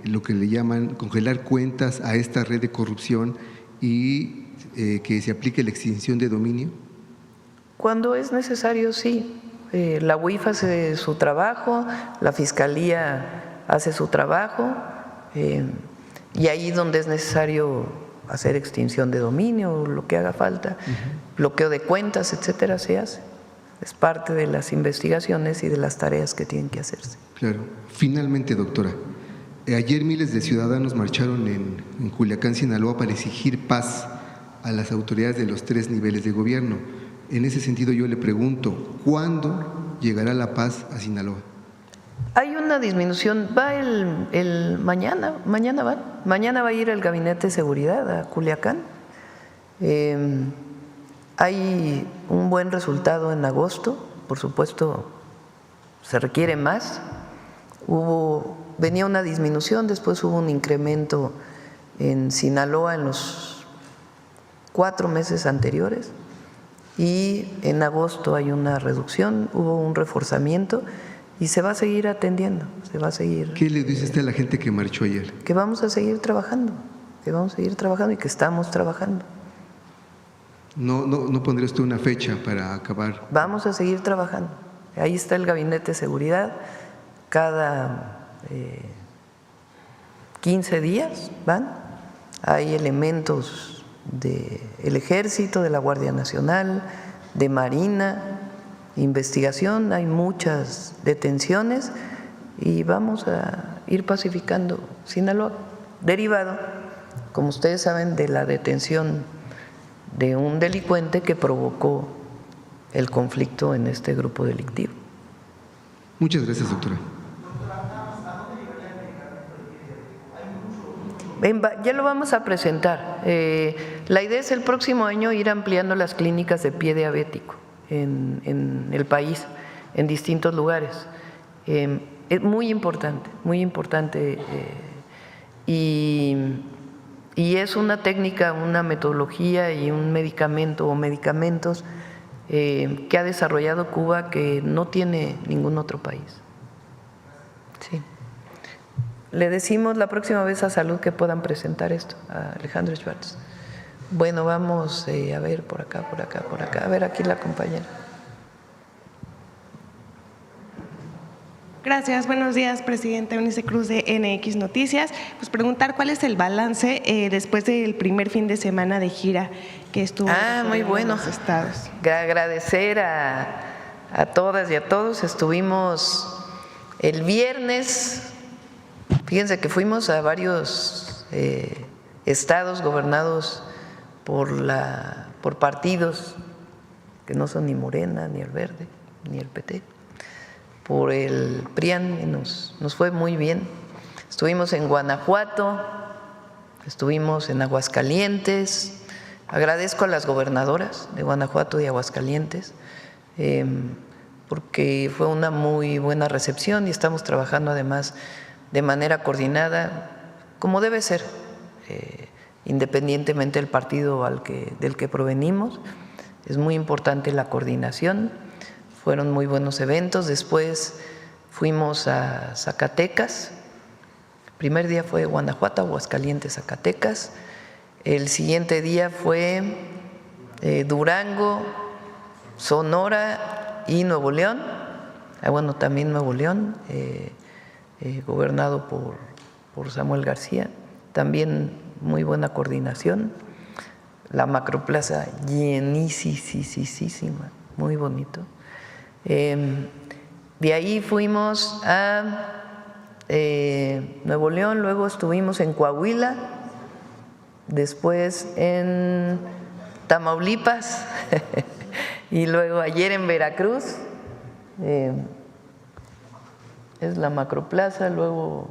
lo que le llaman congelar cuentas a esta red de corrupción y que se aplique la extinción de dominio. Cuando es necesario, sí. La UIF hace su trabajo, la Fiscalía hace su trabajo, y ahí donde es necesario hacer extinción de dominio, lo que haga falta, bloqueo de cuentas, etcétera, se hace. Es parte de las investigaciones y de las tareas que tienen que hacerse. Claro. Finalmente, doctora, ayer miles de ciudadanos marcharon en Culiacán, Sinaloa, para exigir paz a las autoridades de los 3 niveles de gobierno. En ese sentido yo le pregunto, ¿cuándo llegará la paz a Sinaloa? Hay una disminución, va mañana va a ir el Gabinete de Seguridad a Culiacán. Hay un buen resultado en agosto, por supuesto se requiere más. Venía una disminución, después hubo un incremento en Sinaloa en los 4 meses anteriores. Y en agosto hay una reducción, hubo un reforzamiento y se va a seguir atendiendo, se va a seguir. ¿Qué le dice usted a la gente que marchó ayer? Que vamos a seguir trabajando y que estamos trabajando. ¿No pondría usted una fecha para acabar? Vamos a seguir trabajando. Ahí está el Gabinete de Seguridad. Cada 15 días van. Hay elementos del Ejército, de la Guardia Nacional, de Marina, investigación. Hay muchas detenciones y vamos a ir pacificando Sinaloa, derivado, como ustedes saben, de la detención de un delincuente que provocó el conflicto en este grupo delictivo. Muchas gracias, doctora. Ya lo vamos a presentar. La idea es el próximo año ir ampliando las clínicas de pie diabético en el país, en distintos lugares. Es muy importante y es una técnica, una metodología y un medicamento o medicamentos que ha desarrollado Cuba que no tiene ningún otro país. Sí. Le decimos la próxima vez a Salud que puedan presentar esto, a Alejandro Schwartz. Bueno, vamos a ver por acá. A ver, aquí la compañera. Gracias, buenos días, presidenta Eunice Cruz de NX Noticias. Pues preguntar cuál es el balance después del primer fin de semana de gira que estuvo muy bueno. en los estados. Agradecer a todas y a todos. Estuvimos el viernes, fíjense que fuimos a varios estados gobernados por partidos que no son ni Morena, ni el Verde, ni el PT, por el PRIAN, y nos fue muy bien. Estuvimos en Guanajuato, estuvimos en Aguascalientes. Agradezco a las gobernadoras de Guanajuato y Aguascalientes porque fue una muy buena recepción y estamos trabajando además de manera coordinada, como debe ser, independientemente del partido del que provenimos. Es muy importante la coordinación. Fueron muy buenos eventos. Después fuimos a Zacatecas. El primer día fue Guanajuato, Aguascalientes, Zacatecas. El siguiente día fue Durango, Sonora y Nuevo León. Bueno, también Nuevo León, gobernado por Samuel García. También muy buena coordinación. La macroplaza llenísima, muy bonito. De ahí fuimos a Nuevo León, luego estuvimos en Coahuila, después en Tamaulipas y luego ayer en Veracruz. Es la macroplaza, luego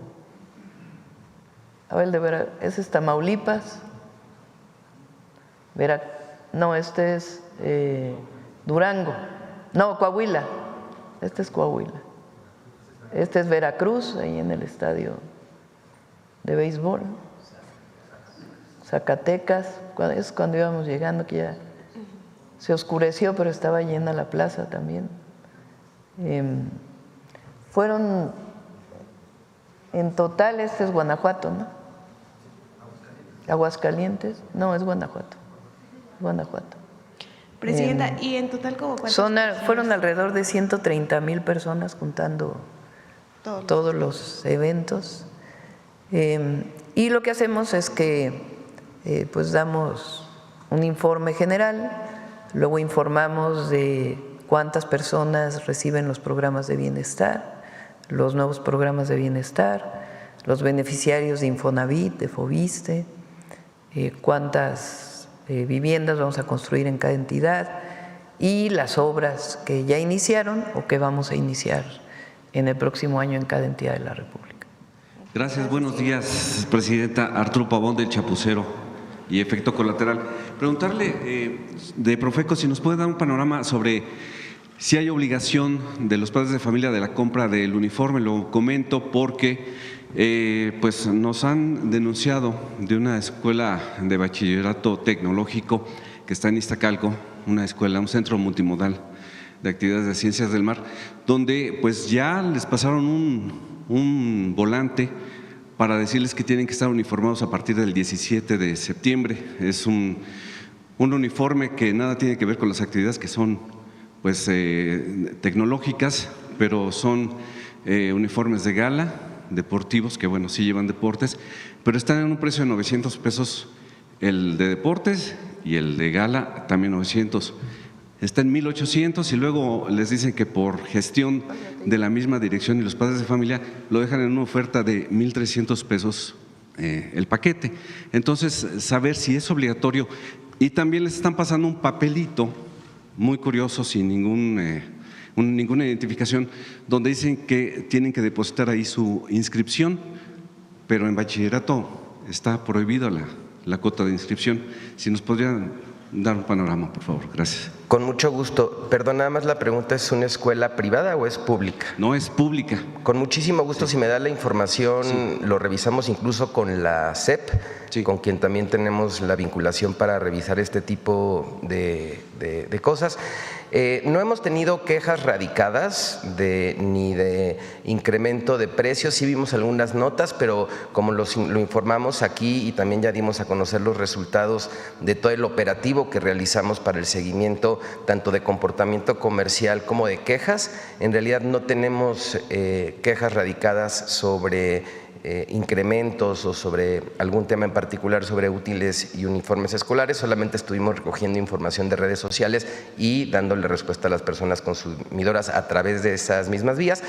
ese es Tamaulipas, este es Durango. No, Coahuila, este es Coahuila. Este es Veracruz, ahí en el estadio de béisbol. Zacatecas, es cuando íbamos llegando, que ya se oscureció, pero estaba llena la plaza también. Fueron, en total, este es Guanajuato, ¿no? Aguascalientes, no, es Guanajuato. Presidenta, ¿y en total como cuántas fueron alrededor de 130,000 personas juntando todos los eventos. Y lo que hacemos es que pues damos un informe general, luego informamos de cuántas personas reciben los programas de bienestar, los nuevos programas de bienestar, los beneficiarios de Infonavit, de Fobiste, cuántas viviendas vamos a construir en cada entidad y las obras que ya iniciaron o que vamos a iniciar en el próximo año en cada entidad de la República. Gracias, buenos días, presidenta. Arturo Pavón del Chapucero y Efecto Colateral. Preguntarle de Profeco si nos puede dar un panorama sobre si hay obligación de los padres de familia de la compra del uniforme. Lo comento porque pues nos han denunciado de una escuela de bachillerato tecnológico que está en Iztacalco, una escuela, un centro multimodal de actividades de ciencias del mar, donde pues ya les pasaron un volante para decirles que tienen que estar uniformados a partir del 17 de septiembre. Es un un uniforme que nada tiene que ver con las actividades que son pues tecnológicas, pero son uniformes de gala, deportivos, que bueno, sí llevan deportes, pero están en un precio de 900 pesos el de deportes y el de gala también 900. Está en 1,800 y luego les dicen que por gestión de la misma dirección y los padres de familia lo dejan en una oferta de 1,300 pesos el paquete. Entonces, saber si es obligatorio, y también les están pasando un papelito muy curioso sin ninguna identificación, donde dicen que tienen que depositar ahí su inscripción, pero en bachillerato está prohibida la cuota de inscripción. Si nos podrían dar un panorama, por favor. Gracias. Con mucho gusto. Perdón, nada más la pregunta, ¿es una escuela privada o es pública? No, es pública. Con muchísimo gusto, si me da la información, lo revisamos incluso con la SEP, con quien también tenemos la vinculación para revisar este tipo de cosas. No hemos tenido quejas radicadas ni de incremento de precios, sí vimos algunas notas, pero como lo informamos aquí y también ya dimos a conocer los resultados de todo el operativo que realizamos para el seguimiento tanto de comportamiento comercial como de quejas, en realidad no tenemos quejas radicadas sobre incrementos o sobre algún tema en particular sobre útiles y uniformes escolares. Solamente estuvimos recogiendo información de redes sociales y dándole respuesta a las personas consumidoras a través de esas mismas vías.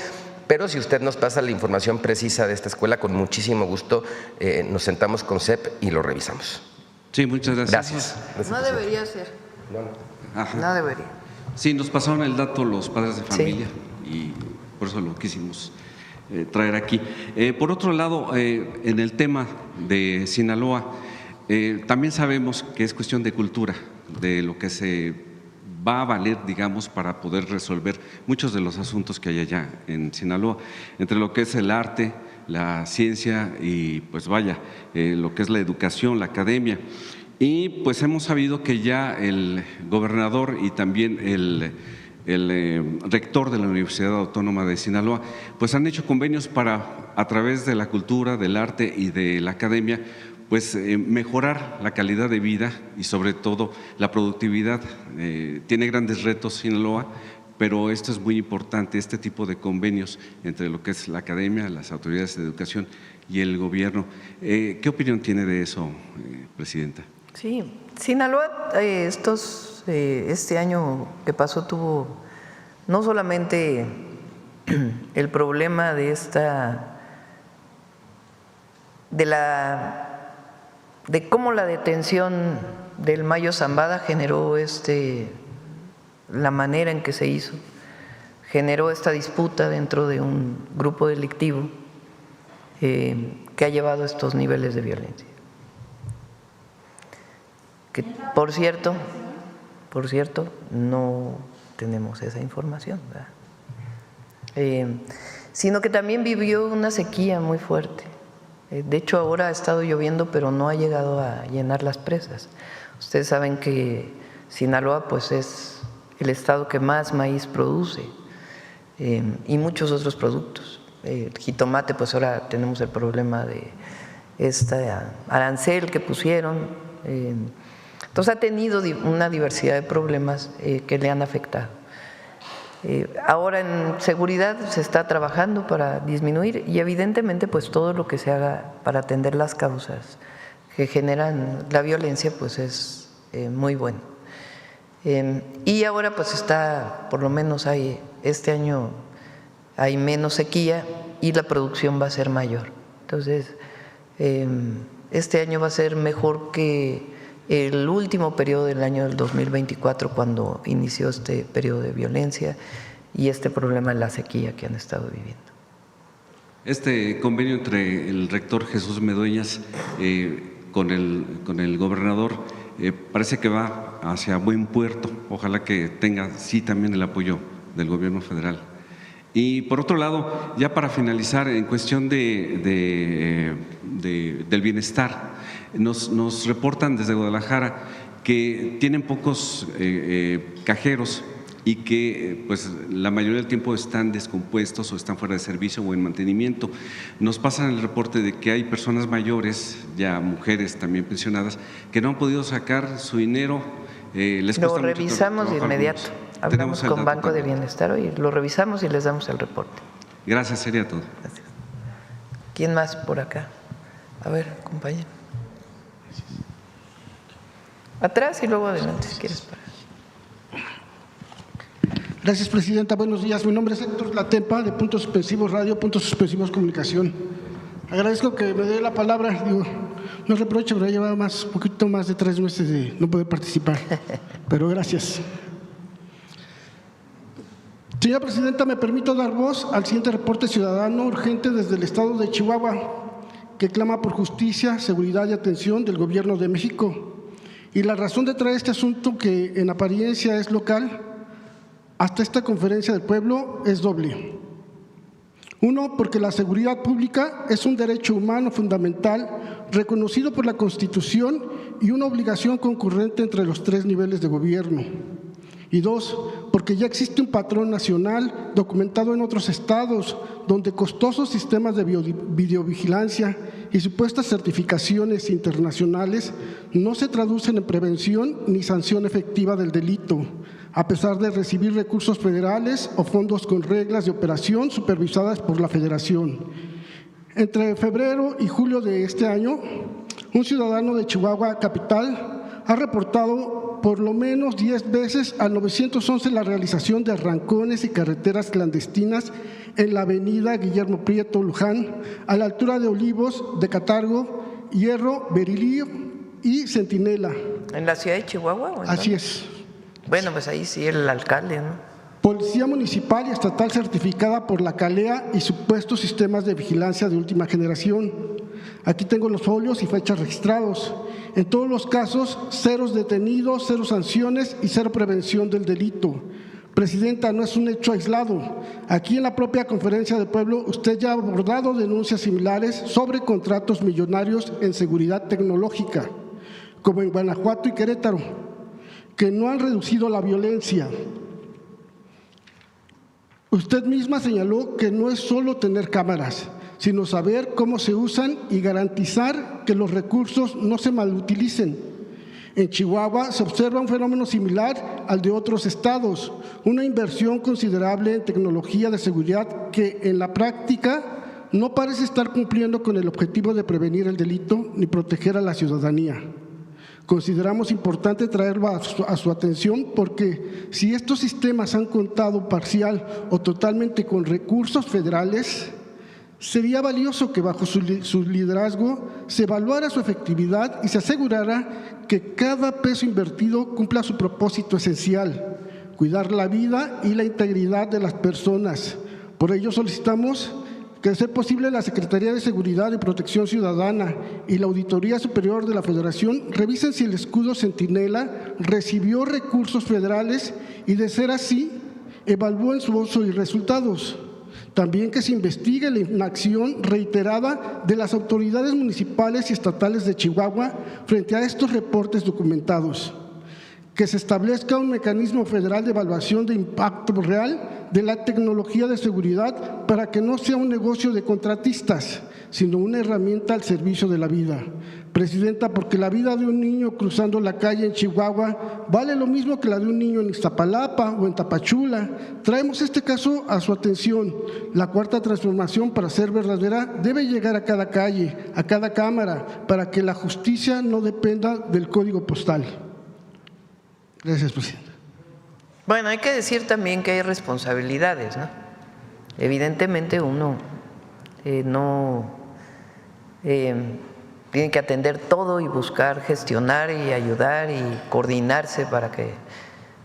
Pero si usted nos pasa la información precisa de esta escuela, con muchísimo gusto nos sentamos con CEP y lo revisamos. Sí, muchas gracias. Gracias. No debería ser. Ajá. No debería. Sí, nos pasaron el dato los padres de familia y por eso lo quisimos traer aquí. Por otro lado, en el tema de Sinaloa, también sabemos que es cuestión de cultura, de lo que se va a valer, digamos, para poder resolver muchos de los asuntos que hay allá en Sinaloa, entre lo que es el arte, la ciencia y pues vaya, lo que es la educación, la academia. Y pues hemos sabido que ya el gobernador y también el rector de la Universidad Autónoma de Sinaloa, pues han hecho convenios para, a través de la cultura, del arte y de la academia, pues mejorar la calidad de vida y sobre todo la productividad. Tiene grandes retos Sinaloa, pero esto es muy importante, este tipo de convenios entre lo que es la academia, las autoridades de educación y el gobierno. ¿Qué opinión tiene de eso, presidenta? Sí, Sinaloa este año que pasó tuvo no solamente el problema de cómo la detención del Mayo Zambada generó la manera en que se hizo, generó esta disputa dentro de un grupo delictivo que ha llevado a estos niveles de violencia. Que, por cierto, no tenemos esa información, sino que también vivió una sequía muy fuerte. De hecho, ahora ha estado lloviendo, pero no ha llegado a llenar las presas. Ustedes saben que Sinaloa pues, es el estado que más maíz produce y muchos otros productos. El jitomate, pues ahora tenemos el problema de arancel que pusieron. Entonces ha tenido una diversidad de problemas que le han afectado. Ahora en seguridad se está trabajando para disminuir y evidentemente pues todo lo que se haga para atender las causas que generan la violencia pues es muy bueno. Y ahora pues por lo menos este año hay menos sequía y la producción va a ser mayor. Entonces este año va a ser mejor que el último periodo del año del 2024, cuando inició este periodo de violencia y este problema de la sequía que han estado viviendo. Este convenio entre el rector Jesús Medueñas con el gobernador parece que va hacia buen puerto. Ojalá que tenga sí también el apoyo del gobierno federal. Y por otro lado, ya para finalizar, en cuestión del bienestar, nos reportan desde Guadalajara que tienen pocos cajeros y que pues la mayoría del tiempo están descompuestos o están fuera de servicio o en mantenimiento. Nos pasan el reporte de que hay personas mayores, ya mujeres también pensionadas, que no han podido sacar su dinero. Les Lo cuesta mucho revisamos de trabajo a inmediato. algunos. Hablamos Tenemos el con dato Banco de también. Bienestar hoy, lo revisamos y les damos el reporte. Gracias, sería todo. Gracias. ¿Quién más por acá? A ver, compañero. Atrás y luego adelante, si quieres parar. Gracias, presidenta. Buenos días. Mi nombre es Héctor Latempa, de Puntos Suspensivos Radio, Puntos Suspensivos Comunicación. Agradezco que me dé la palabra. Digo, no reproche, pero ya llevaba un poquito más de 3 meses de no poder participar. Pero gracias. Señora presidenta, me permito dar voz al siguiente reporte ciudadano urgente desde el estado de Chihuahua, que clama por justicia, seguridad y atención del gobierno de México. Y la razón de traer este asunto, que en apariencia es local, hasta esta conferencia del pueblo, es doble. Uno, porque la seguridad pública es un derecho humano fundamental reconocido por la Constitución y una obligación concurrente entre los 3 niveles de gobierno. Y 2, porque ya existe un patrón nacional documentado en otros estados, donde costosos sistemas de videovigilancia y supuestas certificaciones internacionales no se traducen en prevención ni sanción efectiva del delito, a pesar de recibir recursos federales o fondos con reglas de operación supervisadas por la Federación. Entre febrero y julio de este año, un ciudadano de Chihuahua capital ha reportado por lo menos 10 veces al 911 la realización de arrancones y carreteras clandestinas en la avenida Guillermo Prieto Luján, a la altura de Olivos, de Catargo, Hierro, Berilío y Centinela. ¿En la ciudad de Chihuahua? ¿O en Así dónde? es. Bueno, pues ahí sí el alcalde, ¿no? Policía municipal y estatal certificada por la CALEA y supuestos sistemas de vigilancia de última generación. Aquí tengo los folios y fechas registrados. En todos los casos, 0 detenidos, 0 sanciones y 0 prevención del delito. Presidenta, no es un hecho aislado. Aquí en la propia conferencia del pueblo, usted ya ha abordado denuncias similares sobre contratos millonarios en seguridad tecnológica, como en Guanajuato y Querétaro, que no han reducido la violencia. Usted misma señaló que no es solo tener cámaras, sino saber cómo se usan y garantizar que los recursos no se malutilicen. En Chihuahua se observa un fenómeno similar al de otros estados, una inversión considerable en tecnología de seguridad que en la práctica no parece estar cumpliendo con el objetivo de prevenir el delito ni proteger a la ciudadanía. Consideramos importante traerlo a su atención porque si estos sistemas han contado parcial o totalmente con recursos federales, sería valioso que bajo su liderazgo se evaluara su efectividad y se asegurara que cada peso invertido cumpla su propósito esencial, cuidar la vida y la integridad de las personas. Por ello solicitamos que, de ser posible, la Secretaría de Seguridad y Protección Ciudadana y la Auditoría Superior de la Federación revisen si el escudo Centinela recibió recursos federales y, de ser así, evalúen su uso y resultados. También que se investigue la inacción reiterada de las autoridades municipales y estatales de Chihuahua frente a estos reportes documentados. Que se establezca un mecanismo federal de evaluación de impacto real de la tecnología de seguridad para que no sea un negocio de contratistas, sino una herramienta al servicio de la vida. Presidenta, porque la vida de un niño cruzando la calle en Chihuahua vale lo mismo que la de un niño en Iztapalapa o en Tapachula. Traemos este caso a su atención. La cuarta transformación, para ser verdadera, debe llegar a cada calle, a cada cámara, para que la justicia no dependa del código postal. Gracias, presidenta. Bueno, hay que decir también que hay responsabilidades, ¿no? Evidentemente uno no tiene que atender todo y buscar gestionar y ayudar y coordinarse para que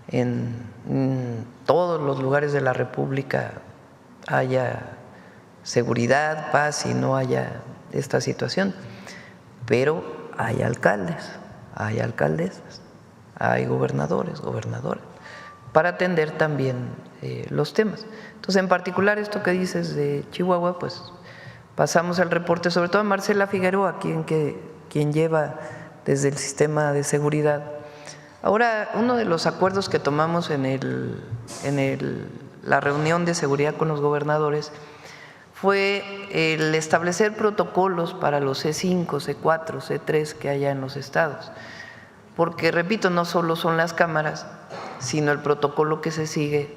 en todos los lugares de la República haya seguridad, paz y no haya esta situación. Pero hay alcaldes, hay alcaldesas, hay gobernadores, gobernadoras, para atender también los temas. Entonces, en particular, esto que dices de Chihuahua, pues pasamos el reporte, sobre todo a Marcela Figueroa, quien lleva desde el sistema de seguridad Ahora, uno de los acuerdos que tomamos la reunión de seguridad con los gobernadores fue el establecer protocolos para los C5, C4, C3 que haya en los estados. Porque, repito, no solo son las cámaras, sino el protocolo que se sigue,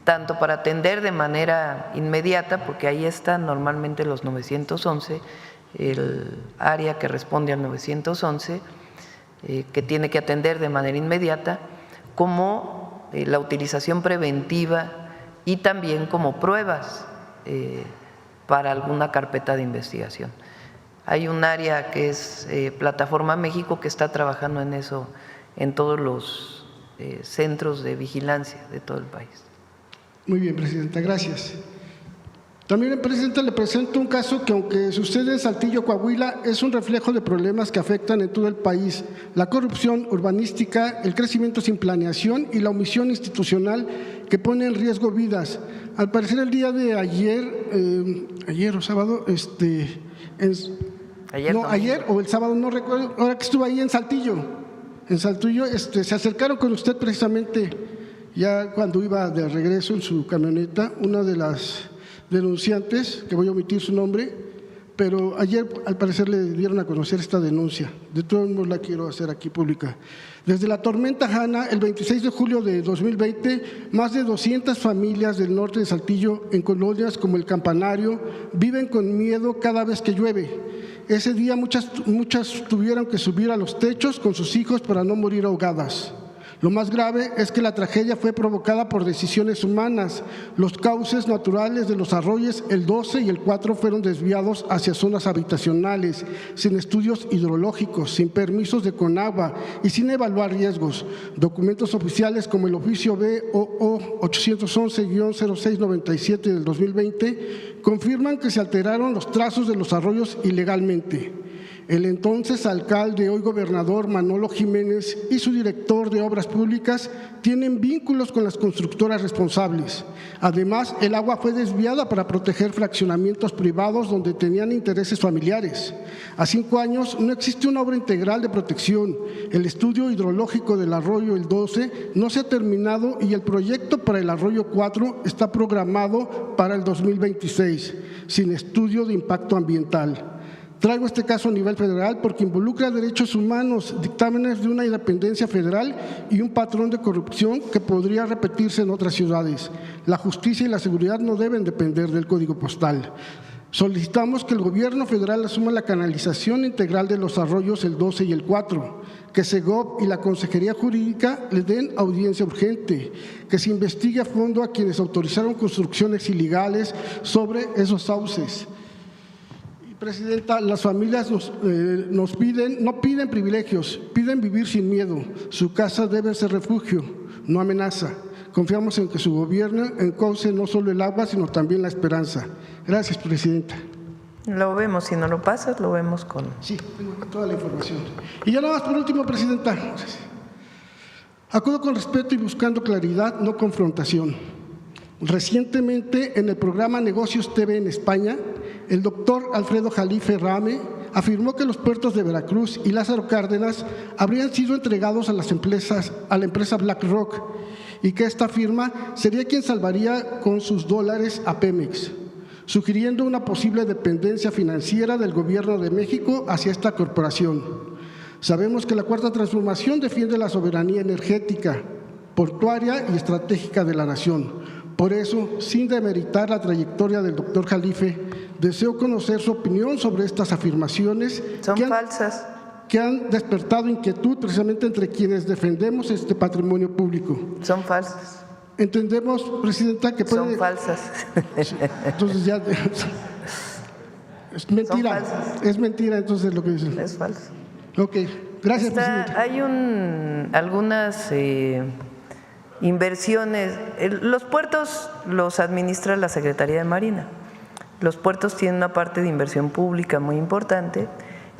tanto para atender de manera inmediata, porque ahí están normalmente los 911, el área que responde al 911, que tiene que atender de manera inmediata, como la utilización preventiva y también como pruebas para alguna carpeta de investigación. Hay un área que es Plataforma México que está trabajando en eso en todos los centros de vigilancia de todo el país. Muy bien, Presidenta, gracias. También, Presidenta, le presento un caso que, aunque sucede en Saltillo, Coahuila, es un reflejo de problemas que afectan en todo el país: la corrupción urbanística, el crecimiento sin planeación y la omisión institucional que pone en riesgo vidas. Al parecer, el día de ayer o sábado, ayer o el sábado, no recuerdo, ahora que estuve ahí en Saltillo, se acercaron con usted precisamente, ya cuando iba de regreso en su camioneta, una de las denunciantes, que voy a omitir su nombre, pero ayer al parecer le dieron a conocer esta denuncia. De todos modos la quiero hacer aquí pública. Desde la tormenta Hanna, el 26 de julio de 2020, más de 200 familias del norte de Saltillo, en colonias como El Campanario, viven con miedo cada vez que llueve. Ese día muchas tuvieron que subir a los techos con sus hijos para no morir ahogadas. Lo más grave es que la tragedia fue provocada por decisiones humanas. Los cauces naturales de los arroyos, el 12 y el 4, fueron desviados hacia zonas habitacionales, sin estudios hidrológicos, sin permisos de Conagua y sin evaluar riesgos. Documentos oficiales como el oficio BOO 811-0697 del 2020 confirman que se alteraron los trazos de los arroyos ilegalmente. El entonces alcalde, hoy gobernador, Manolo Jiménez, y su director de Obras Públicas tienen vínculos con las constructoras responsables. Además, el agua fue desviada para proteger fraccionamientos privados donde tenían intereses familiares. A 5 años no existe una obra integral de protección. El estudio hidrológico del arroyo el 12 no se ha terminado y el proyecto para el arroyo 4 está programado para el 2026, sin estudio de impacto ambiental. Traigo este caso a nivel federal porque involucra derechos humanos, dictámenes de una independencia federal y un patrón de corrupción que podría repetirse en otras ciudades. La justicia y la seguridad no deben depender del código postal. Solicitamos que el gobierno federal asuma la canalización integral de los arroyos el 12 y el 4, que Segov y la Consejería Jurídica le den audiencia urgente, que se investigue a fondo a quienes autorizaron construcciones ilegales sobre esos sauces. Presidenta, las familias no piden privilegios, piden vivir sin miedo. Su casa debe ser refugio, no amenaza. Confiamos en que su gobierno encauce no solo el agua, sino también la esperanza. Gracias, Presidenta. Lo vemos, si no lo pasas, lo vemos con… Sí, tengo toda la información. Y ya nada más por último, Presidenta. Acudo con respeto y buscando claridad, no confrontación. Recientemente, en el programa Negocios TV en España, el doctor Alfredo Jalife Rame afirmó que los puertos de Veracruz y Lázaro Cárdenas habrían sido entregados a la empresa BlackRock y que esta firma sería quien salvaría con sus dólares a Pemex, sugiriendo una posible dependencia financiera del Gobierno de México hacia esta corporación. Sabemos que la Cuarta Transformación defiende la soberanía energética, portuaria y estratégica de la nación. Por eso, sin demeritar la trayectoria del doctor Jalife, deseo conocer su opinión sobre estas afirmaciones. Son falsas. Que han despertado inquietud precisamente entre quienes defendemos este patrimonio público. Son falsas. Entendemos, Presidenta, que puede… Son falsas. Entonces ya… Es mentira. Son falsas. Es mentira entonces lo que dicen. Es falso. Ok, gracias, Presidenta. Hay algunas… inversiones, los puertos los administra la Secretaría de Marina. Los puertos tienen una parte de inversión pública muy importante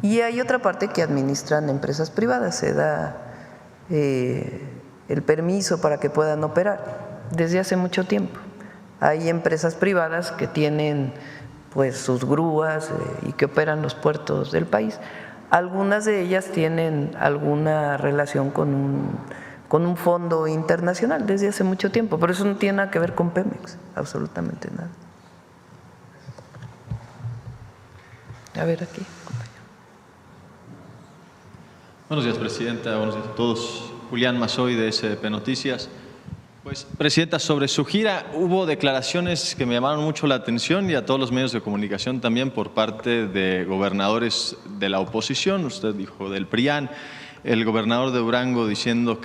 y hay otra parte que administran empresas privadas. Se da el permiso para que puedan operar desde hace mucho tiempo. Hay empresas privadas que tienen pues sus grúas y que operan los puertos del país. Algunas de ellas tienen alguna relación con un con un fondo internacional desde hace mucho tiempo, pero eso no tiene nada que ver con Pemex, absolutamente nada. A ver aquí. Buenos días, Presidenta. Buenos días a todos. Julián Mazoy, de SDP Noticias. Pues, Presidenta, sobre su gira hubo declaraciones que me llamaron mucho la atención y a todos los medios de comunicación también por parte de gobernadores de la oposición. Usted dijo del PRIAN, el gobernador de Durango diciendo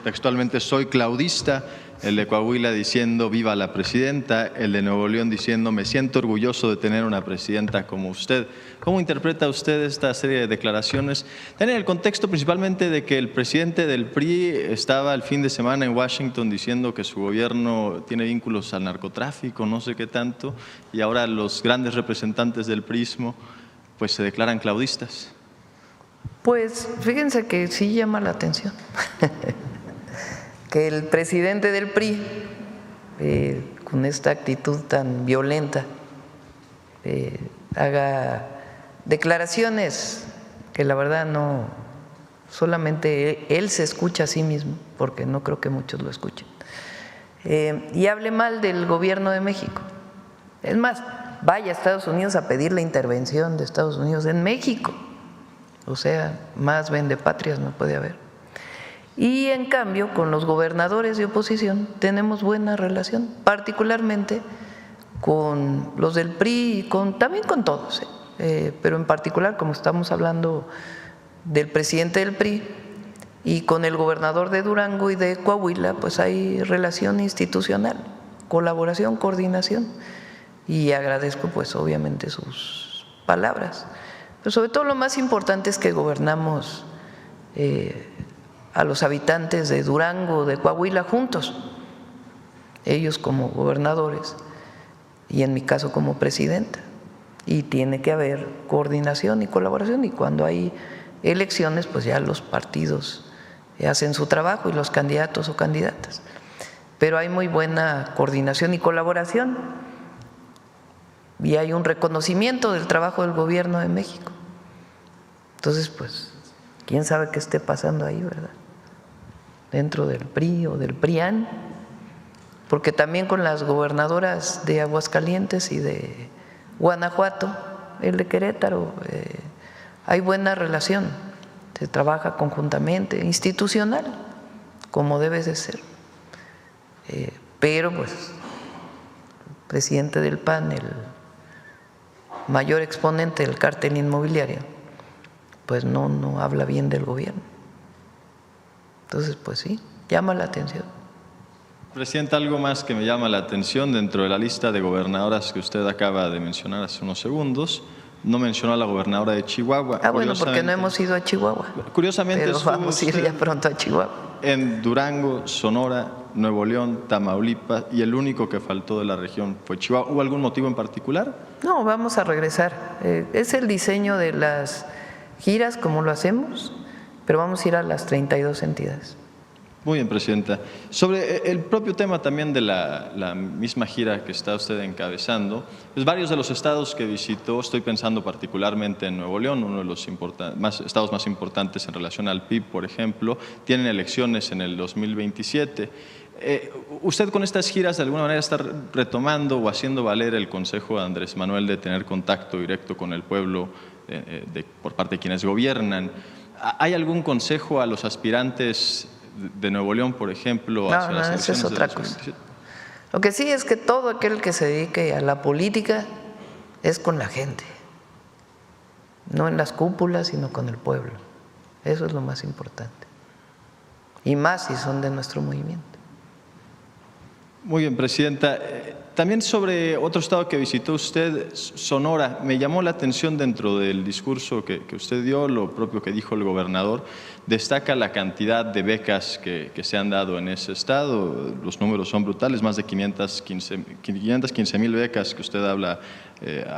textualmente soy claudista, el de Coahuila diciendo viva la presidenta, el de Nuevo León diciendo me siento orgulloso de tener una presidenta como usted. ¿Cómo interpreta usted esta serie de declaraciones? En el contexto principalmente de que el presidente del PRI estaba el fin de semana en Washington diciendo que su gobierno tiene vínculos al narcotráfico, no sé qué tanto, y ahora los grandes representantes del PRIismo pues se declaran claudistas. Pues fíjense que sí llama la atención que el presidente del PRI, con esta actitud tan violenta, haga declaraciones que la verdad no, solamente él se escucha a sí mismo, porque no creo que muchos lo escuchen, y hable mal del gobierno de México. Es más, vaya a Estados Unidos a pedir la intervención de Estados Unidos en México. O sea, más vendepatrias no puede haber. Y en cambio, con los gobernadores de oposición tenemos buena relación, particularmente con los del PRI y también con todos, pero en particular, como estamos hablando del presidente del PRI y con el gobernador de Durango y de Coahuila, pues hay relación institucional, colaboración, coordinación, y agradezco pues obviamente sus palabras. Pero sobre todo lo más importante es que gobernamos a los habitantes de Durango, de Coahuila juntos, ellos como gobernadores y en mi caso como presidenta. Y tiene que haber coordinación y colaboración, y cuando hay elecciones pues ya los partidos hacen su trabajo y los candidatos o candidatas. Pero hay muy buena coordinación y colaboración y hay un reconocimiento del trabajo del gobierno de México. Entonces, pues, quién sabe qué esté pasando ahí, ¿verdad? Dentro del PRI o del PRIAN, porque también con las gobernadoras de Aguascalientes y de Guanajuato, el de Querétaro, hay buena relación, se trabaja conjuntamente, institucional, como debe de ser. Pero, pues, el presidente del PAN, el mayor exponente del cártel inmobiliario, pues no habla bien del gobierno. Entonces, pues sí, llama la atención. Presidenta, algo más que me llama la atención dentro de la lista de gobernadoras que usted acaba de mencionar hace unos segundos, no mencionó a la gobernadora de Chihuahua. Ah, bueno, porque no hemos ido a Chihuahua. Curiosamente, pero vamos a ir ya pronto a Chihuahua. En Durango, Sonora, Nuevo León, Tamaulipas, y el único que faltó de la región fue Chihuahua. ¿Hubo algún motivo en particular? No, vamos a regresar. Es el diseño de las giras, como lo hacemos, pero vamos a ir a las 32 entidades. Muy bien, Presidenta. Sobre el propio tema también de la misma gira que está usted encabezando, pues varios de los estados que visitó, estoy pensando particularmente en Nuevo León, uno de los estados más importantes en relación al PIB, por ejemplo, tienen elecciones en el 2027. ¿Usted con estas giras de alguna manera está retomando o haciendo valer el consejo de Andrés Manuel de tener contacto directo con el pueblo por parte de quienes gobiernan? ¿Hay algún consejo a los aspirantes de Nuevo León, por ejemplo, hacia las elecciones eso es otra cosa? Lo que sí es que todo aquel que se dedique a la política es con la gente, no en las cúpulas, sino con el pueblo. Eso es lo más importante. Y más si son de nuestro movimiento. Muy bien, Presidenta. También sobre otro estado que visitó usted, Sonora, me llamó la atención dentro del discurso que usted dio, lo propio que dijo el gobernador, destaca la cantidad de becas que se han dado en ese estado, los números son brutales, más de 515,000 becas que usted habla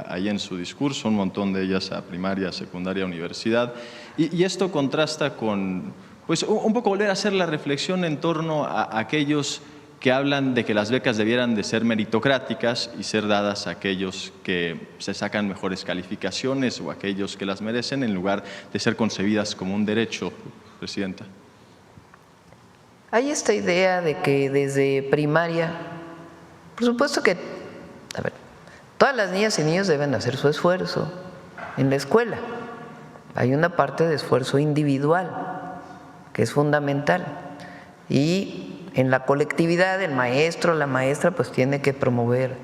ahí en su discurso, un montón de ellas a primaria, secundaria, universidad, y esto contrasta con, pues, un poco volver a hacer la reflexión en torno a aquellos que hablan de que las becas debieran de ser meritocráticas y ser dadas a aquellos que se sacan mejores calificaciones o a aquellos que las merecen en lugar de ser concebidas como un derecho, Presidenta. Hay esta idea de que desde primaria, por supuesto que, a ver, todas las niñas y niños deben hacer su esfuerzo en la escuela. Hay una parte de esfuerzo individual que es fundamental, y en la colectividad el maestro, la maestra, pues tiene que promover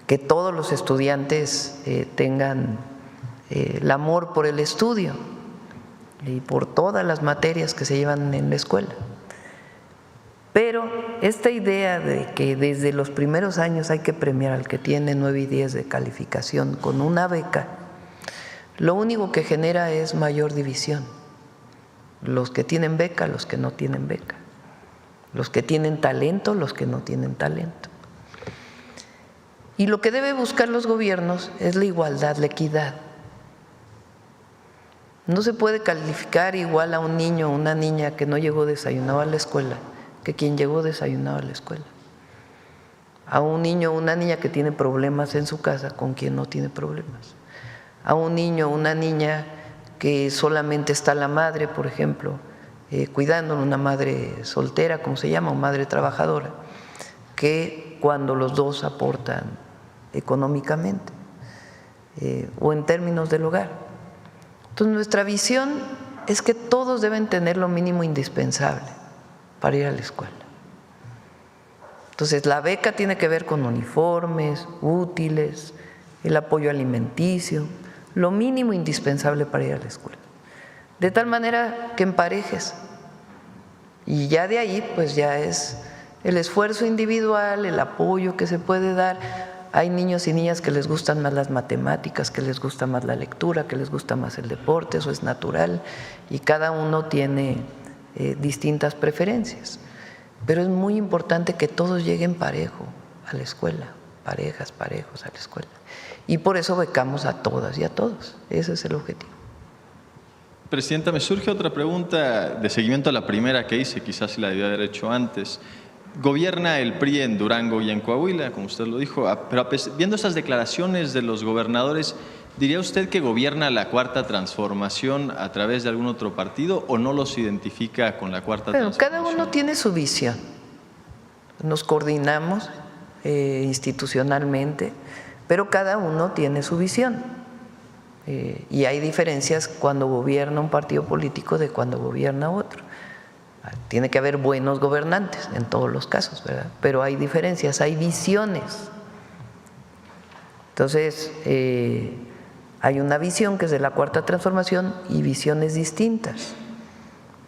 que todos los estudiantes tengan el amor por el estudio y por todas las materias que se llevan en la escuela. Pero esta idea de que desde los primeros años hay que premiar al que tiene 9 y 10 de calificación con una beca, lo único que genera es mayor división. Los que tienen beca, los que no tienen beca. Los que tienen talento, los que no tienen talento. Y lo que deben buscar los gobiernos es la igualdad, la equidad. No se puede calificar igual a un niño o una niña que no llegó desayunado a la escuela que quien llegó desayunado a la escuela. A un niño o una niña que tiene problemas en su casa con quien no tiene problemas. A un niño o una niña que solamente está la madre, por ejemplo, cuidando, una madre soltera, como se llama, o madre trabajadora, que cuando los dos aportan económicamente o en términos del hogar. Entonces, nuestra visión es que todos deben tener lo mínimo indispensable para ir a la escuela. Entonces, la beca tiene que ver con uniformes, útiles, el apoyo alimenticio, lo mínimo indispensable para ir a la escuela. De tal manera que emparejes. Y ya de ahí, pues ya es el esfuerzo individual, el apoyo que se puede dar. Hay niños y niñas que les gustan más las matemáticas, que les gusta más la lectura, que les gusta más el deporte, eso es natural, y cada uno tiene distintas preferencias. Pero es muy importante que todos lleguen parejo a la escuela, parejos a la escuela. Y por eso becamos a todas y a todos. Ese es el objetivo. Presidenta, me surge otra pregunta de seguimiento a la primera que hice, quizás si la debía haber hecho antes. Gobierna el PRI en Durango y en Coahuila, como usted lo dijo, pero viendo esas declaraciones de los gobernadores, ¿diría usted que gobierna la Cuarta Transformación a través de algún otro partido o no los identifica con la Cuarta Transformación? Cada uno tiene su visión. Nos coordinamos institucionalmente, pero cada uno tiene su visión. Y hay diferencias cuando gobierna un partido político de cuando gobierna otro. Tiene que haber buenos gobernantes en todos los casos, ¿verdad? Pero hay diferencias, hay visiones. Entonces, hay una visión que es de la Cuarta Transformación y visiones distintas,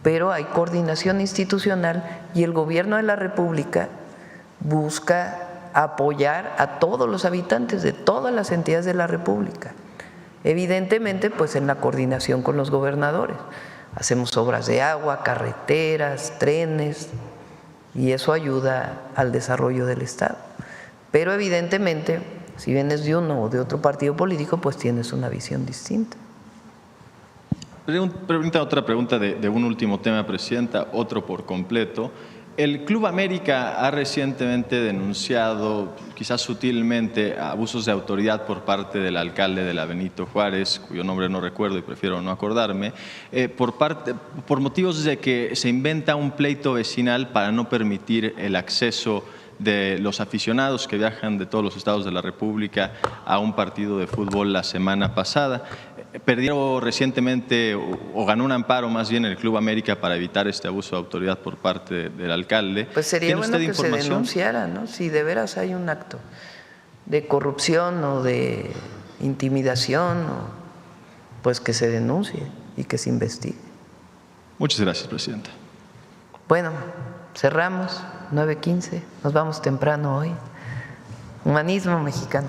pero hay coordinación institucional y el gobierno de la República busca apoyar a todos los habitantes de todas las entidades de la República. Evidentemente, pues en la coordinación con los gobernadores. Hacemos obras de agua, carreteras, trenes, y eso ayuda al desarrollo del Estado. Pero evidentemente, si vienes de uno o de otro partido político, pues tienes una visión distinta. Otra pregunta de un último tema, Presidenta, otro por completo. El Club América ha recientemente denunciado, quizás sutilmente, abusos de autoridad por parte del alcalde de la Benito Juárez, cuyo nombre no recuerdo y prefiero no acordarme, por motivos de que se inventa un pleito vecinal para no permitir el acceso de los aficionados que viajan de todos los estados de la República a un partido de fútbol la semana pasada. Perdió recientemente o ganó un amparo más bien el Club América para evitar este abuso de autoridad por parte del alcalde. Pues sería bueno que se denunciara, ¿no? Si de veras hay un acto de corrupción o de intimidación, pues que se denuncie y que se investigue. Muchas gracias, Presidenta. Bueno, cerramos, 9:15, nos vamos temprano hoy. Humanismo mexicano.